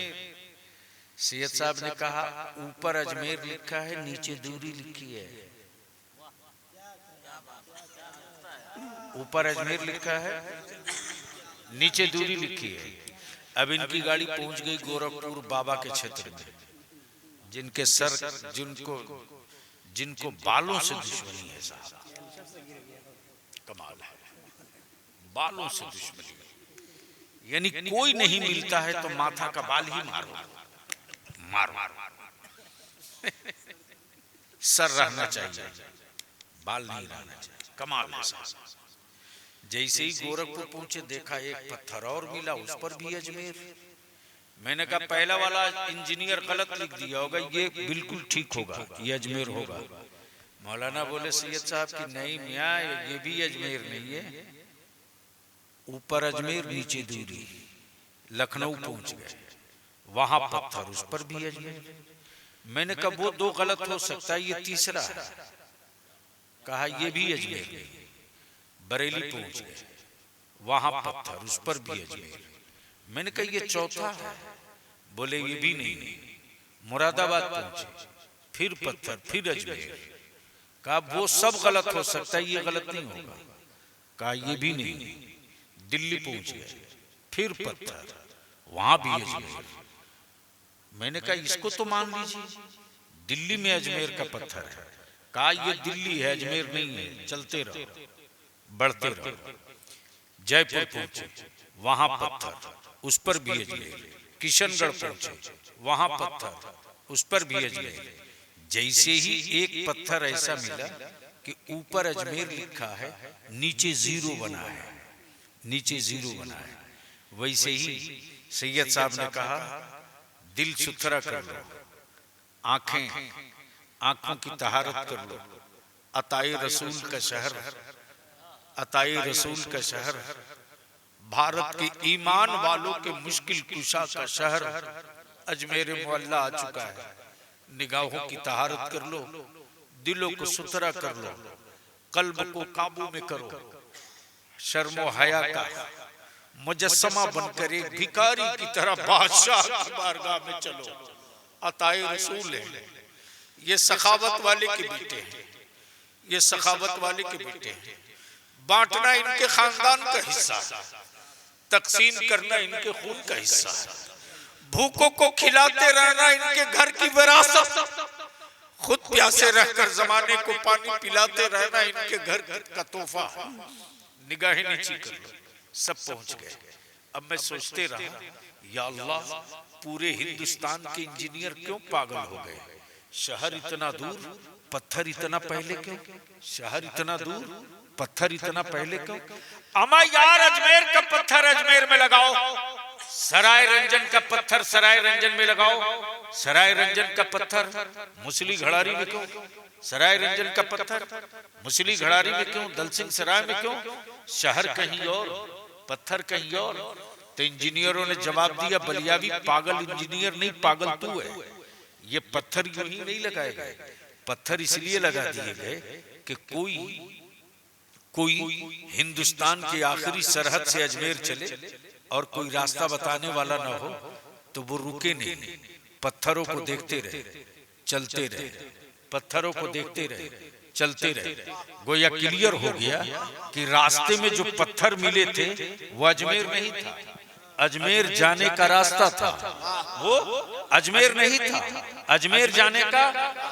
सैयद साहब ने कहा ऊपर अजमेर लिखा है, नीचे दूरी लिखी है। ऊपर अजमेर लिखा है, नीचे दूरी लिखी है। अब इनकी गाड़ी पहुंच गई गोरखपुर बाबा के क्षेत्र में, जिनके सर जिनको बालों से दुश्मनी है साहब, कमाल है, बालों से दुश्मनी। यानी कोई नहीं मिलता है तो माथा का बाल ही मारो मारो। सर रहना चाहिए, बाल नहीं रहना चाहिए। कमाल है साहब। जैसे ही गोरखपुर पहुंचे देखा एक पत्थर और मिला, उस पर भी अजमेर। मैंने कहा पहला वाला इंजीनियर गलत लिख दिया होगा, ये बिल्कुल ठीक होगा, ये अजमेर होगा। मौलाना बोले सैयद साहब कि नहीं मियाँ, ये भी अजमेर नहीं है, ऊपर अजमेर नीचे दूरी। लखनऊ पहुंच गए, वहां पत्थर, उस पर भी अजमेर। मैंने कहा वो दो गलत हो सकता है, ये तीसरा है। कहा ये भी अजमेर नहीं। बरेली पहुंच गए, वहां पत्थर, उस पर भी अजमेर। मैंने कहा ये चौथा है। बोले ये भी नहीं। मुरादाबाद पहुंचे, फिर पत्थर, फिर अजमेर। कहा वो सब गलत हो सकता है, ये गलत नहीं होगा। कहा ये भी नहीं। दिल्ली पहुंच गए, फिर पत्थर, वहां भी अजमेर। मैंने कहा इसको तो मान लीजिए, दिल्ली में अजमेर का पत्थर है। कहा ये दिल्ली है, अजमेर नहीं है, चलते रहो, बढ़ते रहो। जयपुर पहुंचे, वहां पत्थर, उस पर भी अजमेर। किशनगढ़ पहुंचे, वहां पत्थर, उस पर भी अजमेर। जैसे ही एक पत्थर ऐसा मिला कि ऊपर अजमेर लिखा है, नीचे जीरो बना है, नीचे जीरो बना है। वैसे ही सैयद साहब ने कहा दिल सुथरा कर लो, आंखों की तहारत कर लो। अताए रसूल का शहर, अताए रसूल का शहर, भारत के ईमान वालों के मुश्किल कुशा का शहर अजमेर मुअल्ला आ चुका है। निगाहों की तहारत कर लो, दिलों को सुथरा कर लो, कल्ब को काबू में करो। शर्मो हया का मुजस्समा बनकर एक भिखारी की तरह बादशाह की बारगाह में चलो। अताए रसूल है, ये सखावत वाले के बेटे हैं, ये सखावत वाले के बेटे हैं। बांटना इनके खानदान का हिस्सा है, तकसीम करना इनके खून का हिस्सा है। भूखों को खिलाते रहना इनके घर की विरासत, खुद प्यासे रहकर जमाने को पानी पिलाते रहना इनके घर का तोहफा। निगाहें नीची कर लो, सब पहुंच गए। अब मैं सोचते रहा, या अल्लाह, पूरे हिंदुस्तान के इंजीनियर क्यों पागल हो गए? शहर इतना दूर, पत्थर इतना पहले क्यों? शहर इतना दूर, पत्थर इतना पहले क्यों? अमा यार, अजमेर का पत्थर अजमेर में लगाओ, सराय रंजन का पत्थर सराय रंजन में लगाओ। सराय रंजन का पत्थर मुसली घड़ारी में क्यों? सराय रंजन का पत्थर मुसली घड़ारी में क्यों? दलसिंह सराय में क्यों? शहर कहीं और, पत्थर कहीं और। तो इंजीनियरों ने जवाब दिया, बलियावी पागल इंजीनियर नहीं, पागल तू है। ये पत्थर यूं ही नहीं लगाए गए, पत्थर इसलिए लगा दिए गए कि कोई हिंदुस्तान के आखिरी सरहद से अजमेर चले और कोई रास्ता बताने वाला ना हो तो वो रुके नहीं, पत्थरों को देखते रहे, चलते रहे, पत्थरों को देखते रहे, चलते रहे। गोया क्लियर हो गया कि रास्ते में जो पत्थर मिले थे वो अजमेर नहीं था, अजमेर जाने का रास्ता था। वो अजमेर नहीं था, अजमेर जाने का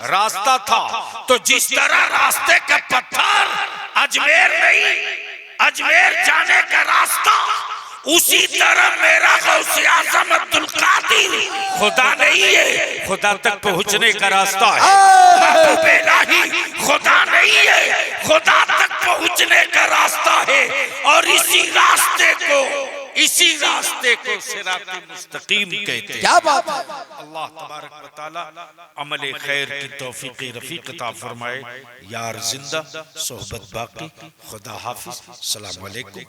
रास्ता था। तो जिस तरह रास्ते के पत्थर अजमेर नहीं, अजमेर जाने का रास्ता, उसी तरह मेरा गौसे आज़म अब्दुल कादिर खुदा नहीं है, खुदा तक पहुंचने का रास्ता है। महबूब इलाही खुदा नहीं है, खुदा तक पहुंचने का रास्ता है। और इसी रास्ते को सिराते मुस्तकीम कहते हैं। क्या बात है। अल्लाह तबारक व तआला अमल खैर की तौफीक रफीक अता फरमाए। यार जिंदा, सोहबत बाकी। खुदा हाफिज। अस्सलाम वालेकुम।